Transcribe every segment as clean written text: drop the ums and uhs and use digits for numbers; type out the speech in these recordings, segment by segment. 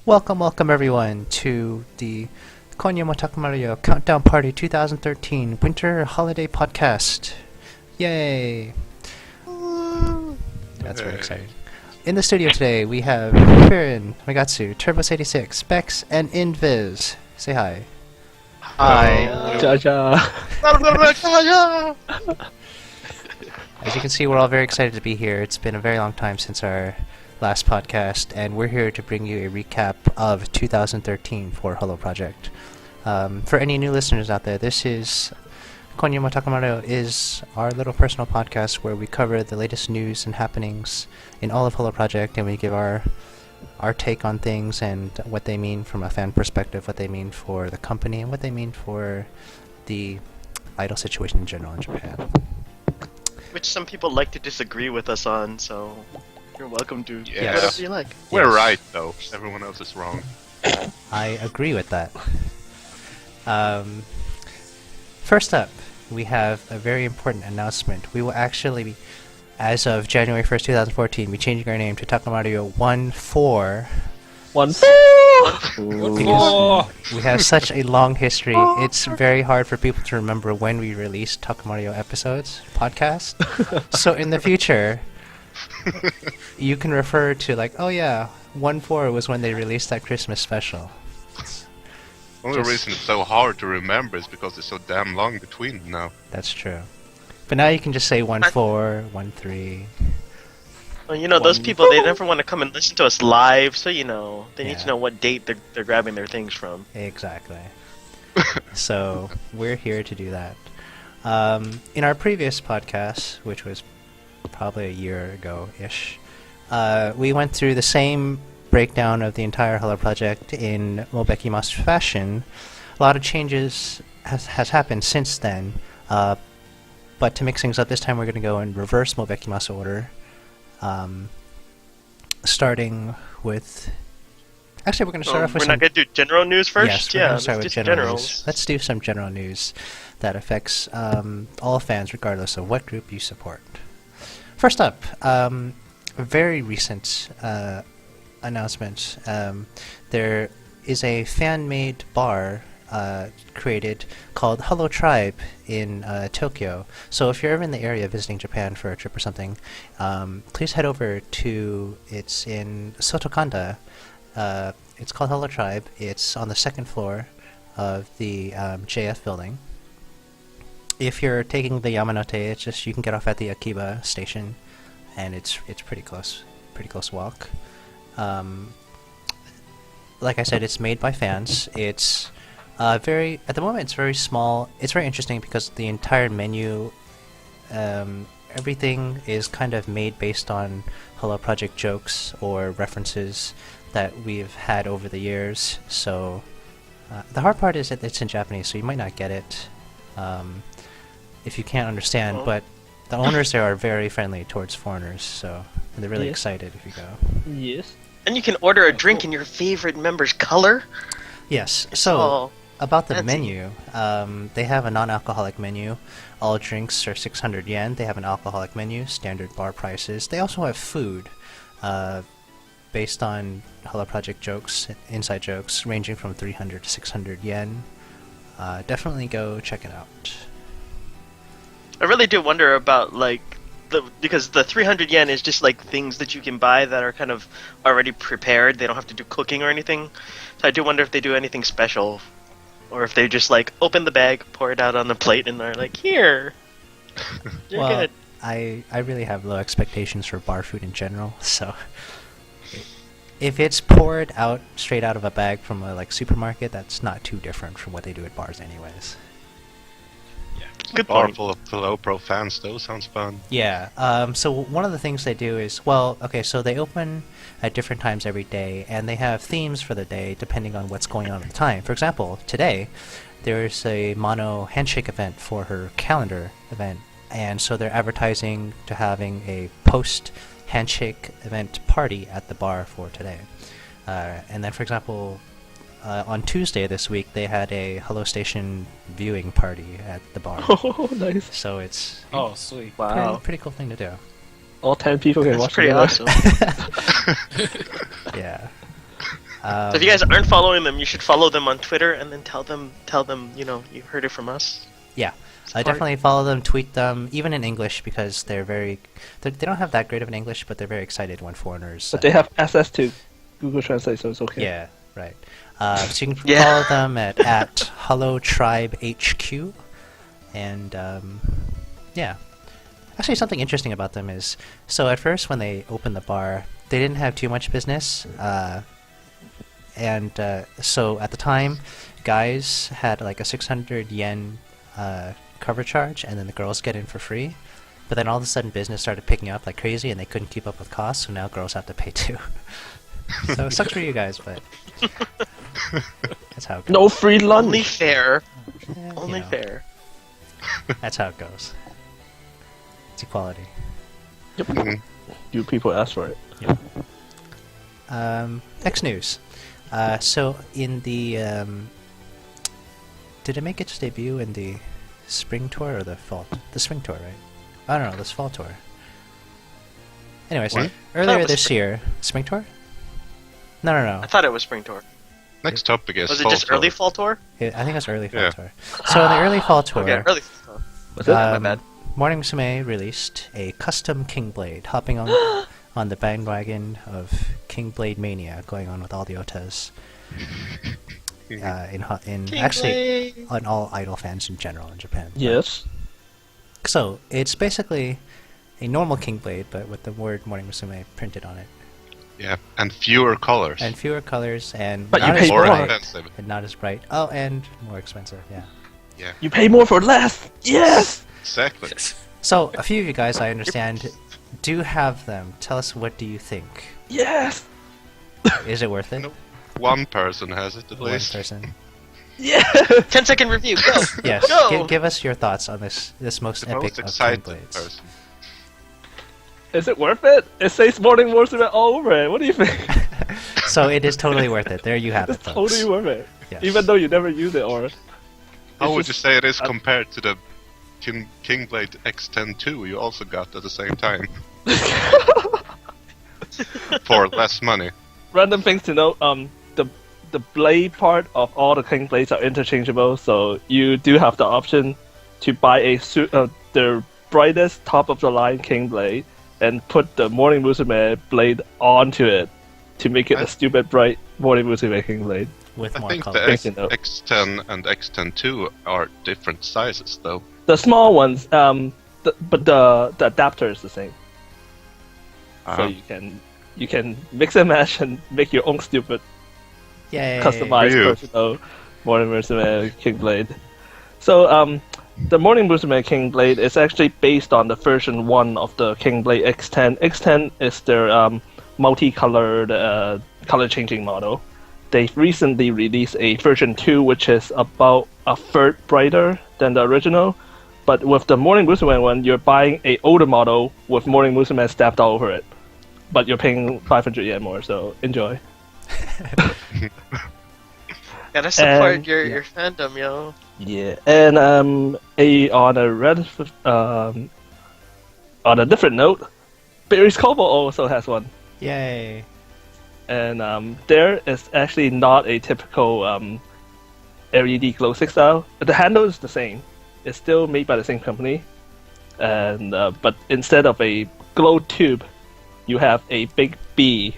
Welcome everyone to the Konya Mario Countdown Party 2013 Winter Holiday Podcast. Yay! That's very exciting. In the studio today we have Kirin, Megatsu, Turbos86, Specs, and Invis. Say hi. Hi. As you can see, we're all very excited to be here. It's been a very long time since our last podcast, and we're here to bring you a recap of 2013 for Hello Project. For any new listeners out there, this is Konya Mario is our little personal podcast where we cover the latest news and happenings in all of Hello Project, and we give our take on things and what they mean from a fan perspective, what they mean for the company, and what they mean for the idol situation in general in Japan. Which some people like to disagree with us on, so you're welcome to do whatever you like. We're right, though. Everyone else is wrong. I agree with that. First up, we have a very important announcement. We will actually be, as of January 1st, 2014, be changing our name to Takamario 14. Because we have such a long history, it's very hard for people to remember when we released Takamario episodes, podcast. So in the future, you can refer to like, oh yeah, 14 was when they released that Christmas special. The only reason it's so hard to remember is because it's so damn long between them now. That's true. But now you can just say 14, 13. Well, you know, those people, they never want to come and listen to us live, so you know, they need to know what date they're grabbing their things from. Exactly. So we're here to do that. In our previous podcast, which was probably a year ago-ish, we went through the same breakdown of the entire Hello Project in Mobekimasu fashion. A lot of changes has happened since then, but to mix things up, this time we're going to go in reverse Mobekimasu order. Starting with... Actually, we're going to start off with We're not going to do general news first? Yes, we're going to start let's with do general generals. news. Let's do some general news that affects all fans regardless of what group you support. First up, a very recent announcement. There is a fan-made bar created called Hello Tribe in Tokyo. So if you're ever in the area visiting Japan for a trip or something, please head over to, it's in Sotokanda. It's called Hello Tribe. It's on the second floor of the JF building. If you're taking the Yamanote, it's just you can get off at the Akiba station, and it's pretty close walk. Like I said, it's made by fans. It's at the moment it's very small. It's very interesting because the entire menu, everything is kind of made based on Hello Project jokes or references that we've had over the years. So the hard part is that it's in Japanese, so you might not get it if you can't understand. But the owners there are very friendly towards foreigners, so they're really excited if you go. Yes. And you can order a drink in your favorite member's color? Yes. It's So all about the fancy. menu, they have a non-alcoholic menu. All drinks are 600 yen. They have an alcoholic menu, standard bar prices. They also have food based on Hello Project jokes, inside jokes, ranging from 300 to 600 yen. Definitely go check it out. I really do wonder about, like, because the 300 yen is just like things that you can buy that are kind of already prepared. They don't have to do cooking or anything. So I do wonder if they do anything special, or if they just like open the bag, pour it out on the plate, and they're like, "Here, you're good." I really have low expectations for bar food in general. So if it's poured out straight out of a bag from a supermarket, that's not too different from what they do at bars, anyways. Good Bar point. full of Hello Pro fans, though. Sounds fun. Yeah, so one of the things they do is, so they open at different times every day, and they have themes for the day depending on what's going on at the time. For example, today, there's a Mano handshake event for her calendar event, and so they're advertising to having a post-handshake event party at the bar for today. And then, for example, on Tuesday this week, they had a Hello Station viewing party at the bar. Oh, nice. So it's Oh, sweet. pretty cool thing to do. All 10 people can That's watch pretty together. awesome. Yeah. So if you guys aren't following them, you should follow them on Twitter and then tell them, you heard it from us. Yeah, I definitely follow them, tweet them, even in English, because they don't have that great of an English, but they're very excited when foreigners. But they have access to Google Translate, so it's okay. Yeah, right. So you can follow them at HelloTribeHQ, and yeah. Actually, something interesting about them is, so at first when they opened the bar, they didn't have too much business, and so at the time, guys had like a 600 yen cover charge, and then the girls get in for free. But then all of a sudden, business started picking up like crazy, and they couldn't keep up with costs, so now girls have to pay too. So it sucks for you guys, but that's how it goes. No free lunch. Only fair. Yeah, Only fair. That's how it goes. It's equality. Yep. You people asked for it. Yep. Next news. So in the did it make its debut in the spring tour or the fall? The spring tour, right? I don't know. This fall tour. Anyways, earlier this year, spring tour. No. I thought it was spring tour. Next topic is Was it fall just tour. early fall tour? I think it was early fall tour. So in the early fall tour, Okay, early fall tour. Was it? My bad. Morning Musume released a custom King Blade, hopping on the bandwagon of King Blade mania going on with all the otas. On all idol fans in general in Japan. Yes. So it's basically a normal King Blade, but with the word Morning Musume printed on it, Yeah, and fewer colors. and fewer colors, and But not you as pay more more. bright, expensive. and not as bright. Oh, and more expensive. Yeah. Yeah, You pay more for less. Yes. exactly. So a few of you guys, I understand, do have them. Tell us, what do you think? Yes. Is it worth it? Nope. One person has it at One least. person. Yeah. 10-second review. Go. Yes. Go. Give us your thoughts on this most The epic most of King excited Blades. person. Is it worth it? It says Morning Musume all over it. What do you think? So it is totally worth it. There you have it, It's folks. totally worth it. Yes. Even though you never use it, or How would you just- say it is compared to the King Blade X10-2 you also got at the same time? For less money. random things to note. The blade part of all the King Blades are interchangeable, so you do have the option to buy the brightest top of the line King Blade and put the Morning Musume blade onto it to make it a stupid bright Morning Musume King Blade. With I more think color. the X10 and X10-2 are different sizes, though. The small ones, but the adapter is the same, so you can mix and match and make your own stupid Yay. customized For you. personal Morning Musume King Blade. So the Morning Musume King Blade is actually based on the version 1 of the King Blade X10. X10 is their multicolored color changing model. They recently released a version 2 which is about a third brighter than the original. But with the Morning Musume one, you're buying a older model with Morning Musume stamped all over it. But you're paying 500 yen more, so enjoy. Gotta support And- your fandom, yo. Yeah, and on a different note, Berryz Koubou also has one, Yay. and there is actually not a typical LED glow stick style. The handle is the same; it's still made by the same company, and but instead of a glow tube, you have a big B.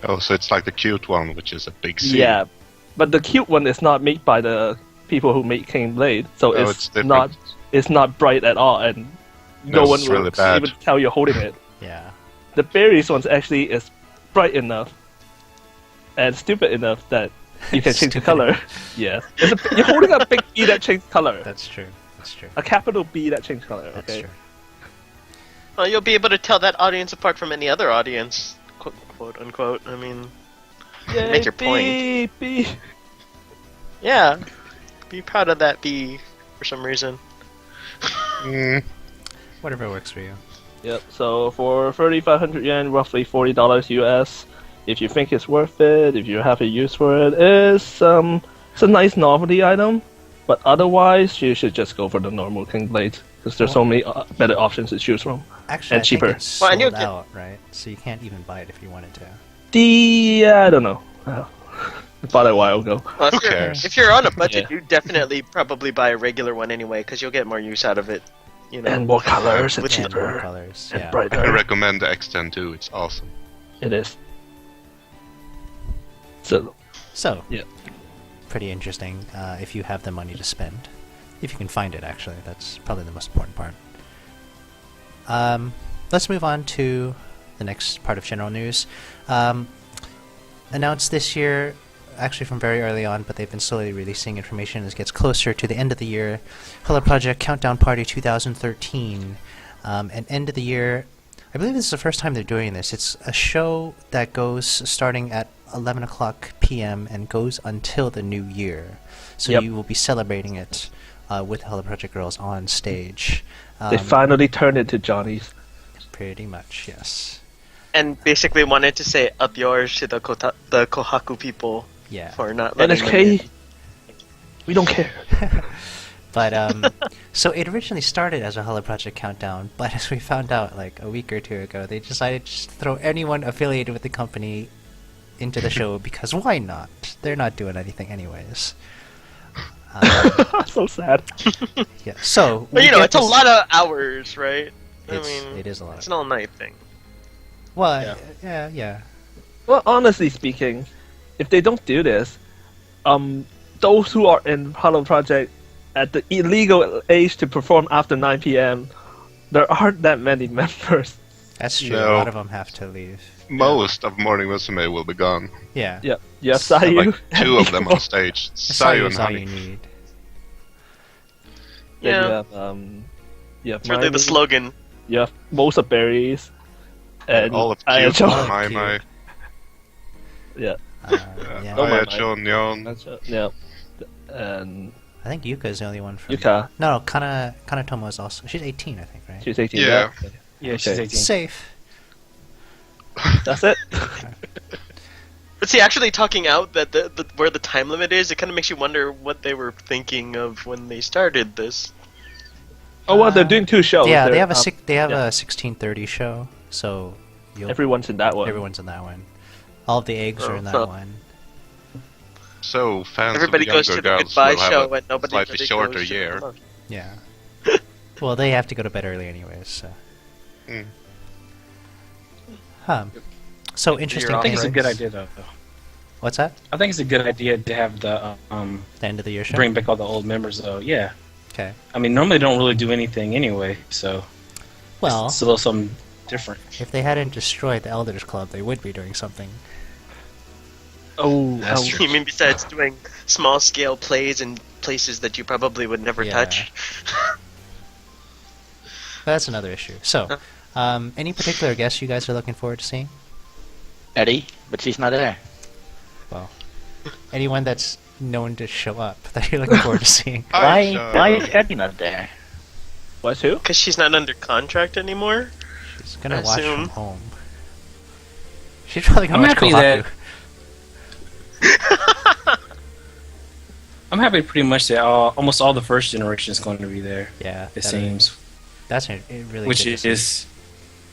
Oh, so it's like the cute one, which is a big C. Yeah, but the cute one is not made by the people who make King Blade, so Oh, it's different. it's not bright at all, and no That's one will really bad. even tell you're holding it. Yeah. The Berryz ones actually is bright enough and stupid enough that you can change the Stupid. color. Yeah, you're holding a big B that changes color, That's true. That's true. a capital B that changes color. That's Okay. true. Well, you'll be able to tell that audience apart from any other audience, quote unquote. I mean, Yay, Make your B, B. yeah, be proud of that B for some reason. Mm, Whatever works for you. Yep. So for 3,500 yen, roughly $40 US. If you think it's worth it, if you have a use for it, it's a nice novelty item. But otherwise, you should just go for the normal King Blade because there's so many better options to choose from. Actually, And I cheaper. think it's Well, and sold you can- out, right? So you can't even buy it if you wanted to. I don't know. Bought it a while ago. Well, Who cares? if you're on a budget, Yeah. you definitely probably buy a regular one anyway, because you'll get more use out of it. You know. And more colors, and Which is And more cheaper, colors. and Yeah. I brighter. recommend the X10 too. It's awesome. It is. So, So, Yeah. pretty interesting if you have the money to spend. If you can find it, actually. That's probably the most important part. Let's move on to the next part of general news. Announced this year, actually from very early on, but they've been slowly releasing information as it gets closer to the end of the year. Hello Project Countdown Party 2013. And end of the year, I believe this is the first time they're doing this. It's a show that goes starting at 11 o'clock p.m. and goes until the new year. So Yep. you will be celebrating it with Hello Project Girls on stage. they finally turned it to Johnny's. Pretty much, yes. And basically wanted to say up yours to the Kohaku people Yeah. for not letting them NHK, in. we don't care. But so it originally started as a Hello Project Countdown, but as we found out like a week or two ago, they decided to just throw anyone affiliated with the company into the show because why not? They're not doing anything anyways. So sad. Yeah. So But we you know, get it's a this- lot of hours, right? It is a lot. It's an all-night thing. Well, yeah. Well, honestly speaking, if they don't do this, those who are in Hello Project at the illegal age to perform after 9 p.m., there aren't that many members. That's true. No. A lot of them have to leave. Most of Morning Musume will be gone. Yeah. Yeah, you have I have, Sayu. like two of them on stage. Sayu and is all you Honey. need. Then Yeah. you have you have It's really the Miley, slogan. you have most of Berryz, and All of Ayacho. Cute, Mai Mai, Yeah, Yeah. Oh, my Ayacho, Nyon. that's yeah, and I think Yuka is the only one from. Yuka. No, Kanatomo is also. She's 18, I think, right? She's 18. Yeah. Yeah, she's Okay. 18. Safe. That's it. But see, actually talking out that the where the time limit is, it kind of makes you wonder what they were thinking of when they started this. Oh well, they're doing two shows. Yeah, They're, they have a yeah. 16:30 show, so Everyone's in that one. everyone's in that one. All of the eggs are in that so- one. So fans Everybody of the goes younger to the girls goodbye will have show a and nobody slightly really shorter goes to the year. love. Yeah. Well, they have to go to bed early anyways, so. Mm. Huh. So interesting. I think it's a things. good idea though. What's that? I think it's a good idea to have the The end of the year show. bring back all the old members though. Yeah. Okay. I mean, normally they don't really do anything anyway, so Well, it's a little something different. if they hadn't destroyed the Elders Club, they would be doing something. Oh, That's ouch. true. You mean besides doing small scale plays in places that you probably would never Yeah. touch? But that's another issue. So, any particular guests you guys are looking forward to seeing? Eddie, but she's not there. Well, anyone that's known to show up that you're looking forward to seeing. Why is Eddie not there? What's who? Because she's not under contract anymore. She's gonna I watch assume. from home. She's probably gonna I'm watch happy Kohaku. I'm happy pretty much that almost all the first generation is going to be there. Yeah, It that- seems, That's it really. which good to see. is,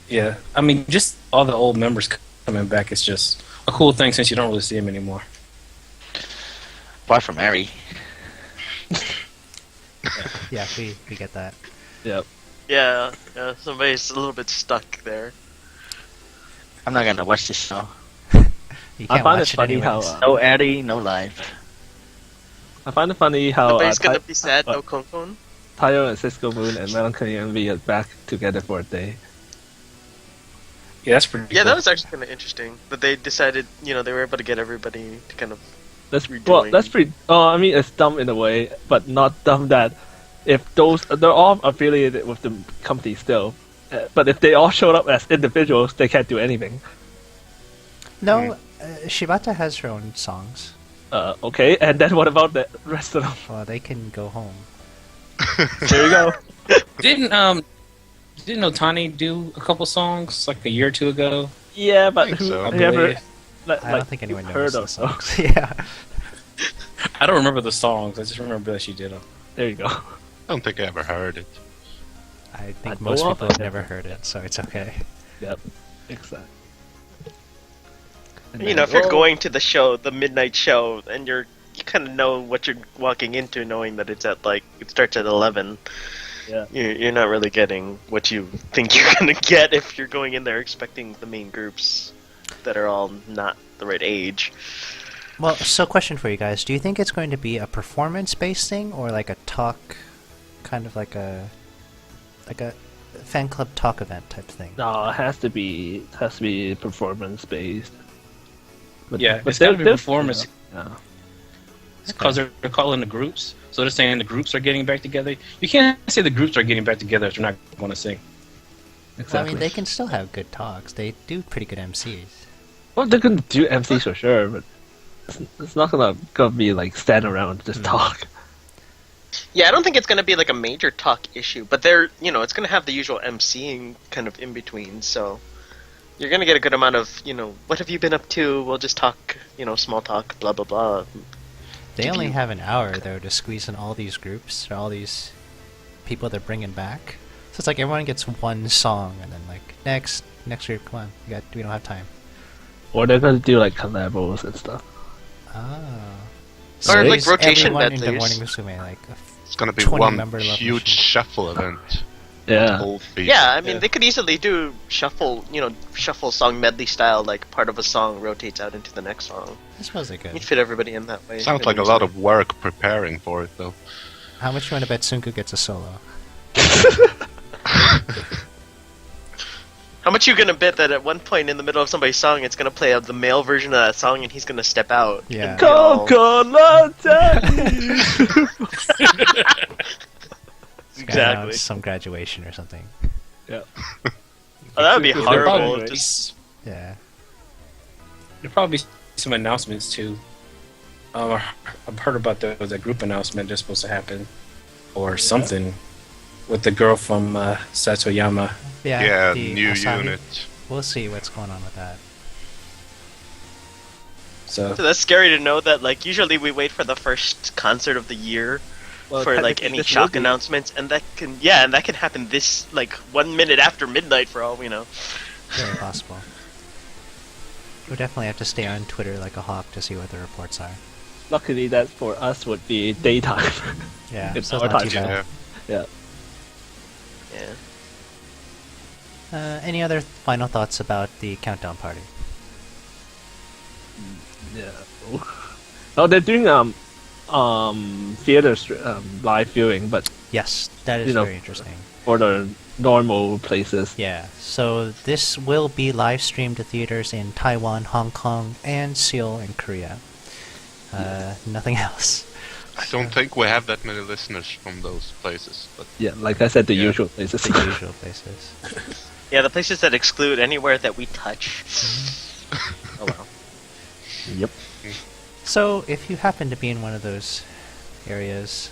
yeah. I mean, just all the old members coming back is just a cool thing since you don't really see them anymore. Apart from Harry. Yeah, we get that. Yep. Yeah, somebody's a little bit stuck there. I'm not gonna watch this show. You I can't find watch it funny how anyways. No Eddie, no live. I find it funny how Nobody's gonna be sad, what? no Konkon. Tayo and Cisco Moon and Melancholy Envy are back together for a day. Yeah, that's pretty. Yeah, cool. that was actually kind of interesting. That they decided, they were able to get everybody to kind of. That's Redoing. that's pretty. I mean, it's dumb in a way, but not dumb that if they're all affiliated with the company still, but if they all showed up as individuals, they can't do anything. No, Shibata has her own songs. Okay, and then what about the rest of them? Well, they can go home. There you go. Didn't Otani do a couple songs like a year or two ago? Yeah, but think who so. I ever? believe. I don't think anyone heard knows the of songs. Yeah. I don't remember the songs. I just remember that she did them. There you go. I don't think I ever heard it. I think I most know people of have it. never heard it, so it's okay. Yep. Exactly. And You then, know, if you're well, going to the show, the midnight show, and you kind of know what you're walking into, knowing that it's at like it starts at 11. Yeah. You're not really getting what you think you're gonna get if you're going in there expecting the main groups that are all not the right age. Well, so question for you guys: do you think it's going to be a performance-based thing, or like a talk, kind of like a fan club talk event type thing? No, it has to be performance based. Yeah, it's gotta be performance. Yeah. Because they're calling the groups, so they're saying the groups are getting back together. You can't say the groups are getting back together if they're not going to sing. Exactly. Well, I mean, they can still have good talks. They do pretty good MCs. Well, they're gonna do MCs for sure, but it's not gonna be like stand around and just talk. Yeah, I don't think it's gonna be like a major talk issue, but it's gonna have the usual MCing kind of in between, so you're gonna get a good amount of, what have you been up to? We'll just talk, small talk, blah blah blah. They only have an hour though to squeeze in all these groups or all these people they're bringing back. So it's like everyone gets one song, and then like next group, come on, we don't have time. Or they're gonna do like collabos and stuff. Oh. Or like squeeze rotation everyone into medleys. Morning Musume, like It's gonna be 20 one member love huge machine. shuffle event. Yeah. Whole feast. Yeah, I mean, they could easily do shuffle song medley style, like part of a song rotates out into the next song. I suppose they could. You'd fit everybody in that way. Sounds like a lot of work preparing for it, though. How much you want to bet Sunku gets a solo? How much you gonna bet that at one point in the middle of somebody's song, it's gonna play the male version of that song, and he's gonna step out? Yeah. And they all- Exactly. Some graduation or something. Yeah. Oh, that would be There'll horrible. probably Just Yeah. There'll probably be some announcements too. I've heard about the group announcement that's supposed to happen, or something, with the girl from Satoyama. Yeah, the new Asahi. unit. We'll see what's going on with that. So that's scary to know that, like, usually we wait for the first concert of the year Well, for like technically any this shock will be- announcements, and that can happen this like 1 minute after midnight for all we know. Very possible. We'll definitely have to stay on Twitter like a hawk to see what the reports are. Luckily, that for us would be daytime. Yeah, It's so our it's not time. too bad. Yeah. Yeah. Yeah. Any other final thoughts about the countdown party? Yeah. Oh, they're doing theater live viewing, but Yes, that is You know, very interesting. for the normal places. Yeah, so this will be live streamed to theaters in Taiwan, Hong Kong, and Seoul in Korea. Nothing else. I don't think we have that many listeners from those places, but Yeah, like I said, the Yeah. usual places. The usual places. Yeah, the places that exclude anywhere that we touch. Oh well. Yep. So, if you happen to be in one of those areas,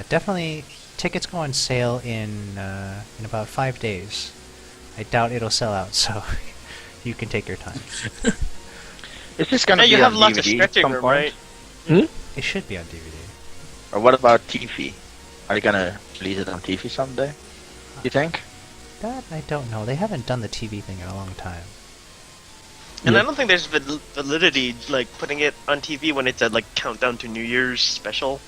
definitely tickets go on sale in about 5 days. I doubt it'll sell out, so you can take your time. It's just gonna Yeah, be you have on lots of DVD stretching some room, point? right? It should be on DVD. Or what about TV? Are you gonna release it on TV someday? You think? That I don't know. They haven't done the TV thing in a long time. And Yeah. I don't think there's validity like putting it on TV when it's a like countdown to New Year's special.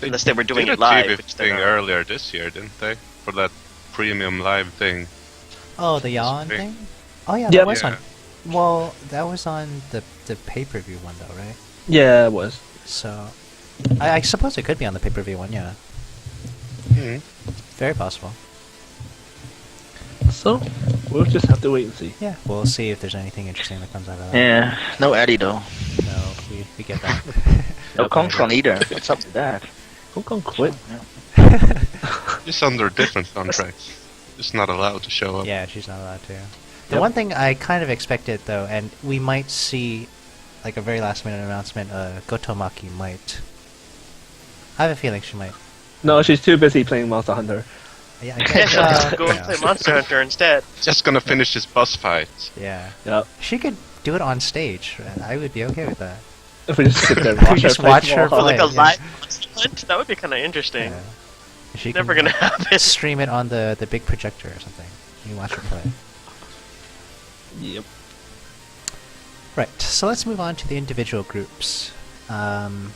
Unless they were doing did it a live, TV which they're thing not. earlier this year, didn't they? For that premium live thing. Oh, the Yawn Spring. thing? Oh yeah, Yeah. that was Yeah. on. Well, that was on the pay-per-view one though, right? Yeah, it was. So, I suppose it could be on the pay-per-view one. Yeah, Mm-hmm. very possible. So we'll just have to wait and see. Yeah, we'll see if there's anything interesting that comes out of that. Yeah. No Eddie though. No, we get that. No Kong Kong either. What's up with that? Hong Kong quit. Just under different contracts. Just not allowed to show up. Yeah, she's not allowed to. The Yep. one thing I kind of expected though, and we might see like a very last minute announcement, Gotomaki might. I have a feeling she might. No, she's too busy playing Monster Hunter. Yeah, I Yeah, guess, she'll just go and yeah. play Monster Hunter instead. Just gonna finish his boss fight. Yeah. Yep. She could do it on stage, and I would be okay with that. If we just sit there and watch her Just play watch her For Small like a Right, yeah. live Monster Hunt, that would be kind of interesting. Yeah. She Never can gonna happen. stream it on the big projector or something. You can watch her play. Yep. Right. So let's move on to the individual groups. In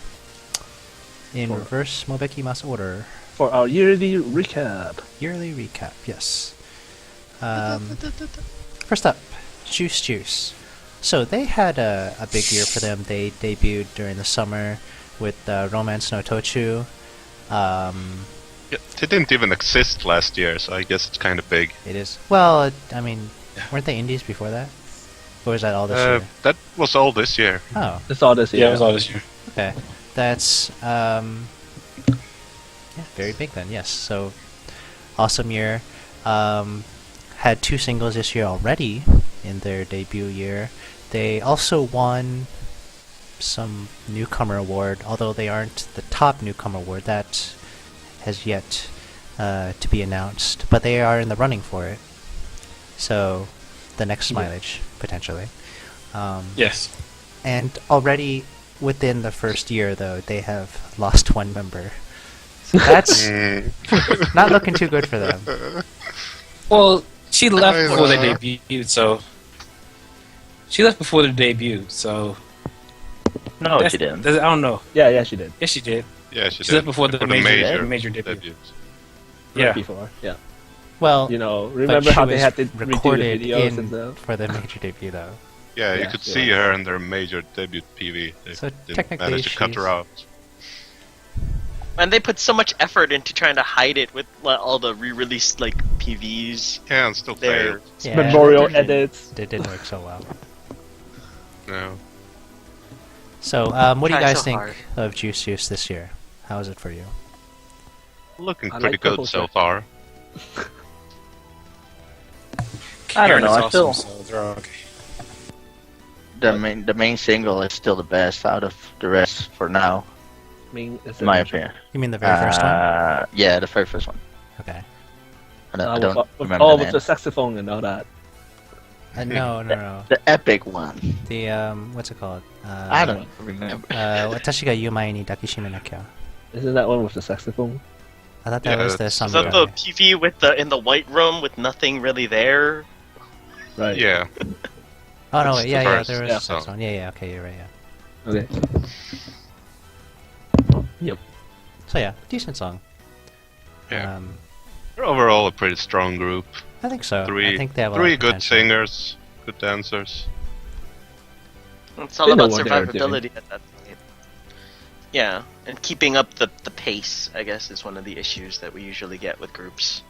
reverse Mobekimasu order. For our yearly recap. Yearly recap, yes. First up, Juice. So they had a big year for them. They debuted during the summer with Romance no Tochu. Yeah, they didn't even exist last year, so I guess it's kind of big. It is. Well, I mean, weren't they indies before that? Or was that all this year? That was all this year. Oh, It's all this year. Yeah, it was all this year. okay. That's very big then. Yes. So awesome year. Had 2 singles this year already in their debut year. They also won some newcomer award, although they aren't the top newcomer award. That has yet to be announced, but they are in the running for it. So the next Smileage potentially. Yes. And already within the first year, though, they have lost 1 member. So that's not looking too good for them. Well, she left before they debuted, so... She left before the debut, so... No, that's- she didn't. I don't know. Yeah, she did. Yes, she did. Yeah, she She left did. before the major debut. debuts. Yeah. Before. Yeah. Well, You know, but remember she how they was had to redo the recorded videos and in stuff? for the major debut, though. Yeah, you Yeah, could you're see right. her in their major debut PV. They So didn't technically manage to cut she's- her out. And they put so much effort into trying to hide it with all the re-released like PVs. Yeah, and still There. failed. Yeah, Memorial they edits. didn't work so well. No. So, what do you Try guys so think hard. of Juice this year? How is it for you? Looking I pretty like good Purple so Shirt. far. I don't Karen know, is I awesome, feel- so they're all okay. The main single is still the best out of the rest for now, I mean, it's in my opinion. You mean the very first one? Yeah, the very first one. Okay. I don't with remember all the with name. the saxophone and all that. No. The epic one. The what's it called? I don't remember. Watashi ga Yumai ni dakishime nakya. Isn't that one with the saxophone? I thought that Yeah, was the that's- Is samurai. that the PV with in the white room with nothing really there? Right. Yeah. Oh no, It's the yeah, first there was Yeah. a sex one. Yeah, okay, you're right. Yeah. Okay. Yep. So yeah, decent song. Yeah. They're overall a pretty strong group. I think so. I Three think they have a lot three of good potential. singers, good dancers. It's all They know about what they are doing. survivability at that point. Yeah, and keeping up the pace, I guess, is one of the issues that we usually get with groups.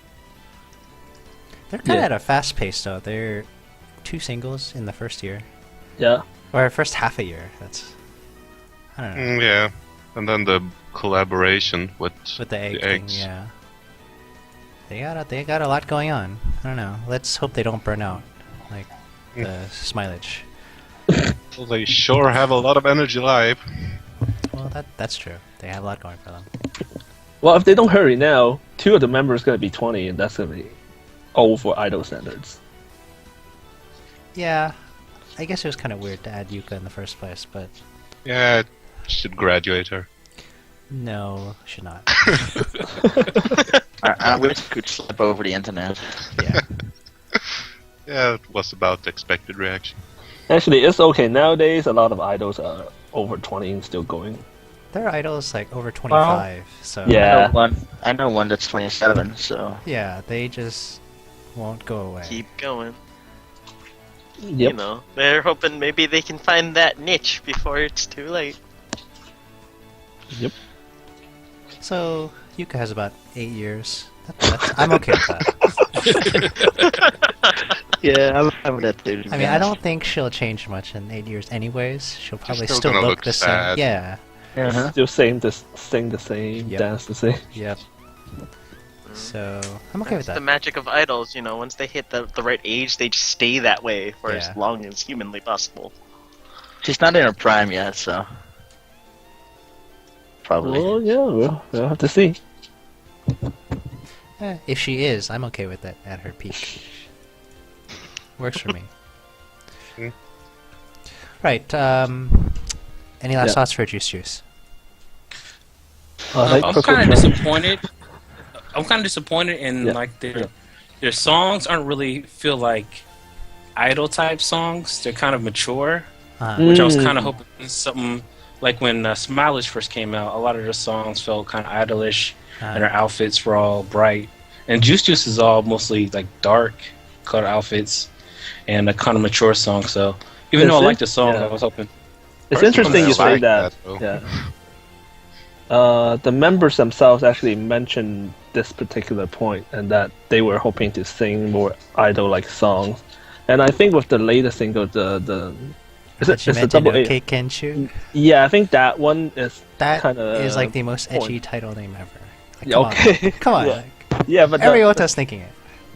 They're kind of Yeah. at a fast pace though. They're 2 singles in the first year, Yeah. or first half a year. That's I don't know. Yeah. And then the collaboration with With the egg the thing, eggs. yeah. They got a lot going on. I don't know. Let's hope they don't burn out like the Smileage. Well, they sure have a lot of energy live. Well, that's true. They have a lot going for them. Well, if they don't hurry now, 2 of the members gonna be 20, and that's gonna be old for idol standards. Yeah, I guess it was kind of weird to add Yuka in the first place, but Yeah, should graduate her. no, should not. I wish it could slip over the internet. Yeah. Yeah, it was about the expected reaction. Actually, it's okay nowadays. A lot of idols are over 20 and still going. Their idol's like over 25, so Yeah. I know one that's 27, so yeah, they just won't go away. Keep going. Yep. You know, they're hoping maybe they can find that niche before it's too late. Yep. So Yuka has about 8 years. I'm okay with that. yeah, I'm with that too. I mean, I don't think she'll change much in 8 years, anyways. She'll probably still still gonna look look the sad. same. Yeah. Uh-huh. Still sing the same, Yep. dance the same. Yep. So I'm okay with That's that. the magic of idols, you know, once they hit the right age, they just stay that way for Yeah. as long as humanly possible. She's not in her prime yet, so probably. Well, yeah, we'll have to see. If she is, I'm okay with that at her peak. Works for me. Hmm. Right. Any last Yeah. thoughts for Juice? I like I'm Purple kind of Drum. disappointed. I'm kind of disappointed in Yeah. like their songs aren't really feel like idol type songs. They're kind of mature. which I was kind of hoping something like when Smileage first came out. A lot of their songs felt kind of idolish, and their outfits were all bright. And Juice Juice is all mostly like dark color outfits and a kind of mature song. So even though I like the song, I was hoping. It's interesting you say that. The members themselves actually mentioned this particular point, and that they were hoping to sing more idol-like songs. And I think with the latest single, it's a double A. Okay, Kenshu? Yeah, I think that one is That kind of is like the most edgy title name ever. Like, Yeah, okay. Come on. Yeah. Like, yeah, but every ota's thinking it.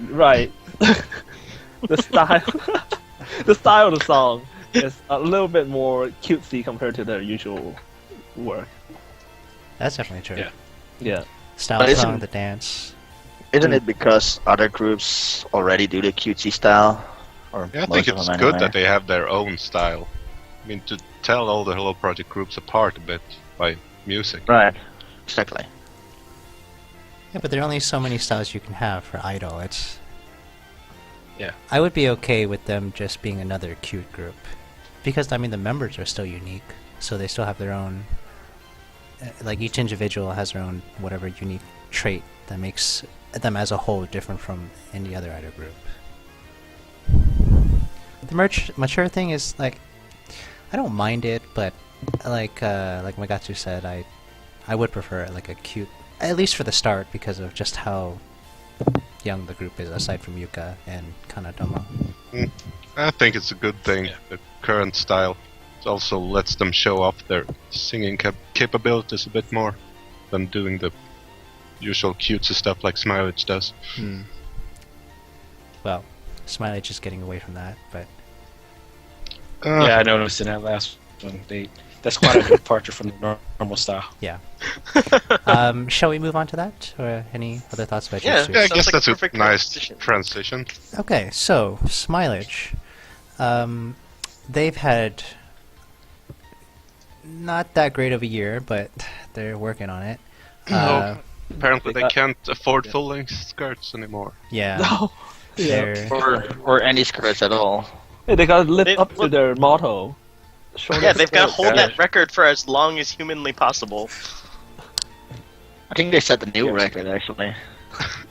right. The style, the style of the song is a little bit more cutesy compared to their usual work. That's definitely true. Yeah. Yeah. Style But song, isn't- the dance. Isn't it because other groups already do the cutesy style? Or Yeah, I most think of it's them good anyway. that they have their own style. I mean, to tell all the Hello Project groups apart a bit by music. Right. Exactly. Yeah, but there are only so many styles you can have for idol. It's. Yeah. I would be okay with them just being another cute group, because I mean the members are still unique, so they still have their own. Like each individual has their own whatever unique trait that makes them as a whole different from any other idol group. The mature thing is like, I don't mind it, but like Magatsu said, I would prefer like a cute, at least for the start, because of just how young the group is, aside from Yuka and Kanatomo. I think it's a good thing. Yeah. The current style also lets them show off their singing capabilities a bit more than doing the usual cutesy stuff like Smileage does. Well, Smileage is getting away from that, but Yeah, I noticed in that last one. That's quite a departure from the normal style. yeah. Shall we move on to that, or any other thoughts about Yeah. Jutsu? Yeah, I Sounds guess like a that's a perfect nice transition. transition. Okay, so Smileage, they've had not that great of a year, but they're working on it. Apparently they can't afford full-length skirts anymore. Yeah, No. Yeah. they're Or any skirts at all. Hey, they gotta live They- up to their motto. Yeah, they've got to hold Yeah. that record for as long as humanly possible. I think they set the new record actually.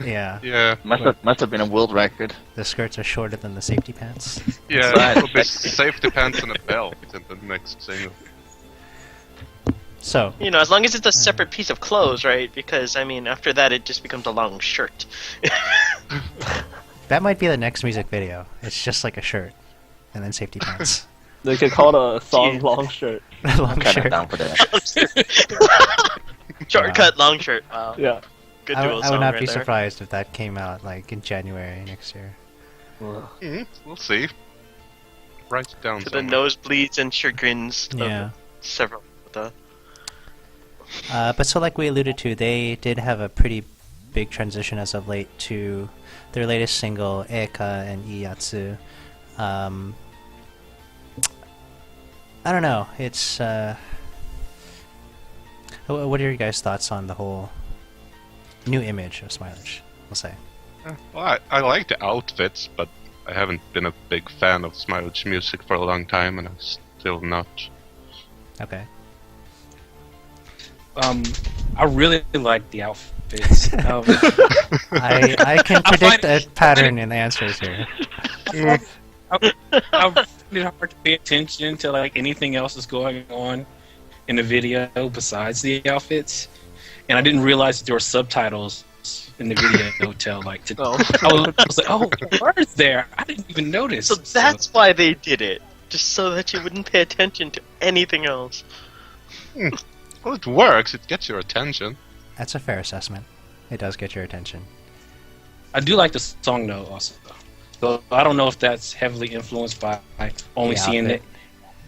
yeah. Yeah, Must have been a world record. The skirts are shorter than the safety pants. yeah, right. it will be safety pants and a belt in the next single. So You know, as long as it's a separate piece of clothes, right? Because, I mean, after that it just becomes a long shirt. that might be the next music video. It's just like a shirt, and then safety pants. They could call the song Gee. long shirt. Long Kind of shirt. down for that. Shortcut, long shirt. Wow. Yeah. Good I dual would song not right be there. surprised if that came out like in January next year. We'll see. Write it down To the somewhere. nosebleeds and chagrins Yeah. of several of the... But so like we alluded to, they did have a pretty big transition as of late to their latest single, Eka and Iyatsu. I don't know, it's... what are your guys' thoughts on the whole new image of Smileage, we'll say? Well, I like the outfits, but I haven't been a big fan of Smileage music for a long time, and I'm still not. Okay. I really like the outfits. I can I predict find- a pattern in the answers here. I find it hard to pay attention to like anything else that's going on in the video besides the outfits, and I didn't realize that there were subtitles in the video till like today. I was like, oh, words there. I didn't even notice. So that's why they did it. Just so that you wouldn't pay attention to anything else. Well, it works. It gets your attention. That's a fair assessment. It does get your attention. I do like the song though, also. So I don't know if that's heavily influenced by only The seeing outfit.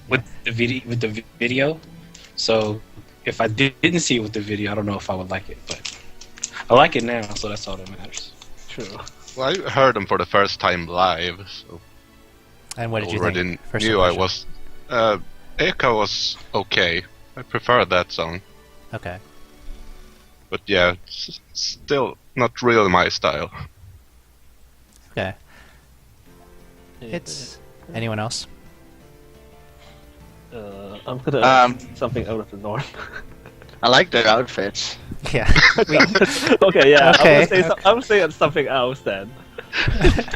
it with the video. So if I didn't see it with the video, I don't know if I would like it, but I like it now, so that's all that matters. True. Well, I heard them for the first time live, so And what did I you already think? First knew I impression? was. Eka was okay. I prefer that song, Okay. but yeah, it's still not really my style. Okay. It's anyone else? I'm gonna something out of the norm. I like their outfits. Yeah. Okay, yeah. Okay, I'm gonna say something else then.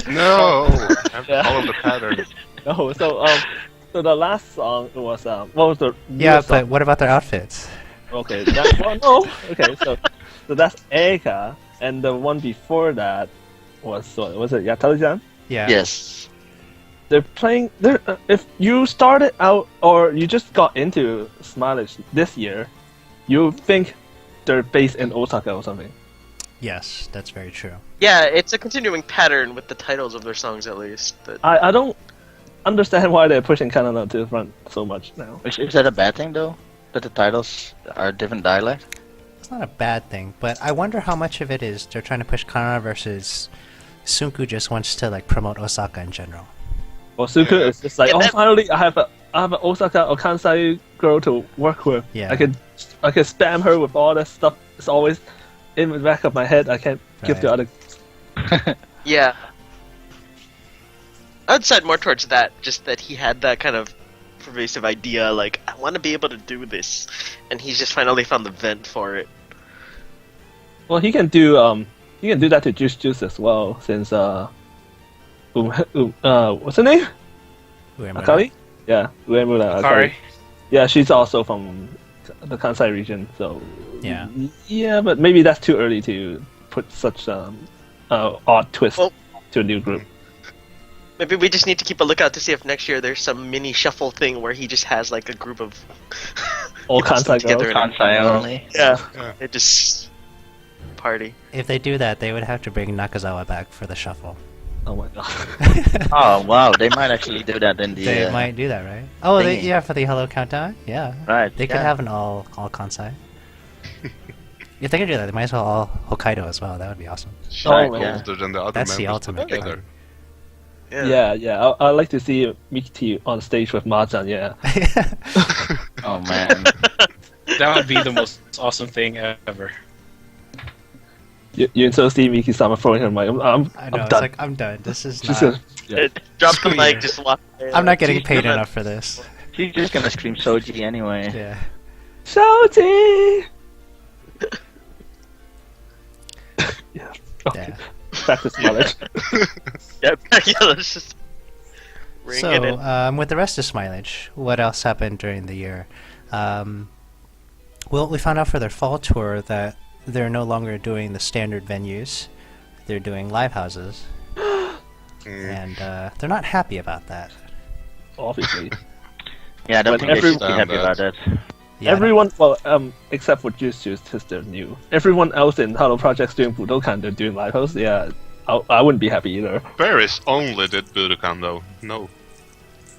No, I have to Yeah. follow the pattern. No, so the last song was what was the Yeah, newest but song? what about their outfits? Okay, no. Okay, so that's Eka, and the one before that was it Yatali-chan? Yeah. Yes. They're playing. If you started out or you just got into Smileage this year, you think they're based in Osaka or something. Yes, that's very true. Yeah, it's a continuing pattern with the titles of their songs, at least. That... I don't understand why they're pushing Canada to the front so much now. Is that a bad thing though? That the titles are different dialect? It's not a bad thing, but I wonder how much of it is they're trying to push Kanana versus Sunku just wants to like promote Osaka in general. Well, Suku is just like, Yeah, oh, that- finally I have an Osaka or Kansai girl to work with. Yeah. I can spam her with all that stuff. It's always in the back of my head. I can't give to Right. other. Yeah. I'd side more towards that, just that he had that kind of pervasive idea, like, I want to be able to do this, and he's just finally found the vent for it. Well, he can do that to Juice as well, since what's her name? Uemura. Akari? Yeah, Uemura Akari. Akari. Yeah, she's also from the Kansai region, so Yeah. yeah, but maybe that's too early to put such odd twist Well- to a new group. Maybe we just need to keep a lookout to see if next year there's some mini shuffle thing where he just has, like, a group of... All He puts them Kansai together girls. in Kansai only. Yeah. Yeah. They just... party. If they do that, they would have to bring Nakazawa back for the shuffle. Oh my god. Oh wow, they might actually do that in the. They might do that, right? Oh, thingy. yeah, for the Hello Countdown? Yeah. Right. They could yeah. have an all Kansai. If they could do that, they might as well all Hokkaido as well. That would be awesome. Right, Oh, yeah. Older than the other That's the members ultimate put together. Yeah. I'd like to see Miki on stage with Majan. Yeah. Oh man. That would be the most awesome thing ever. You also see Miki Sama throwing her mic. I'm I know, it's done. like, I'm done. This is She's not... gonna- yeah. Drop Screw the mic, you. just walk away. I'm not getting She's paid gonna- enough for this. She's just gonna scream Soji anyway. Yeah. Shouty! Yeah. Okay. Yeah. Back to Smileage. Yeah, yeah, let's just... ring it in. So, with the rest of Smileage, what else happened during the year? Well, we found out for their fall tour that they're no longer doing the standard venues. They're doing live houses. And they're not happy about that. Obviously. Yeah, I don't But think they should be every- happy about that. Yeah, Everyone, well, except for Juice, because they're new. Everyone else in Hello Project's doing Budokan, they're doing live house. Yeah, I wouldn't be happy either. Berryz only did Budokan though. No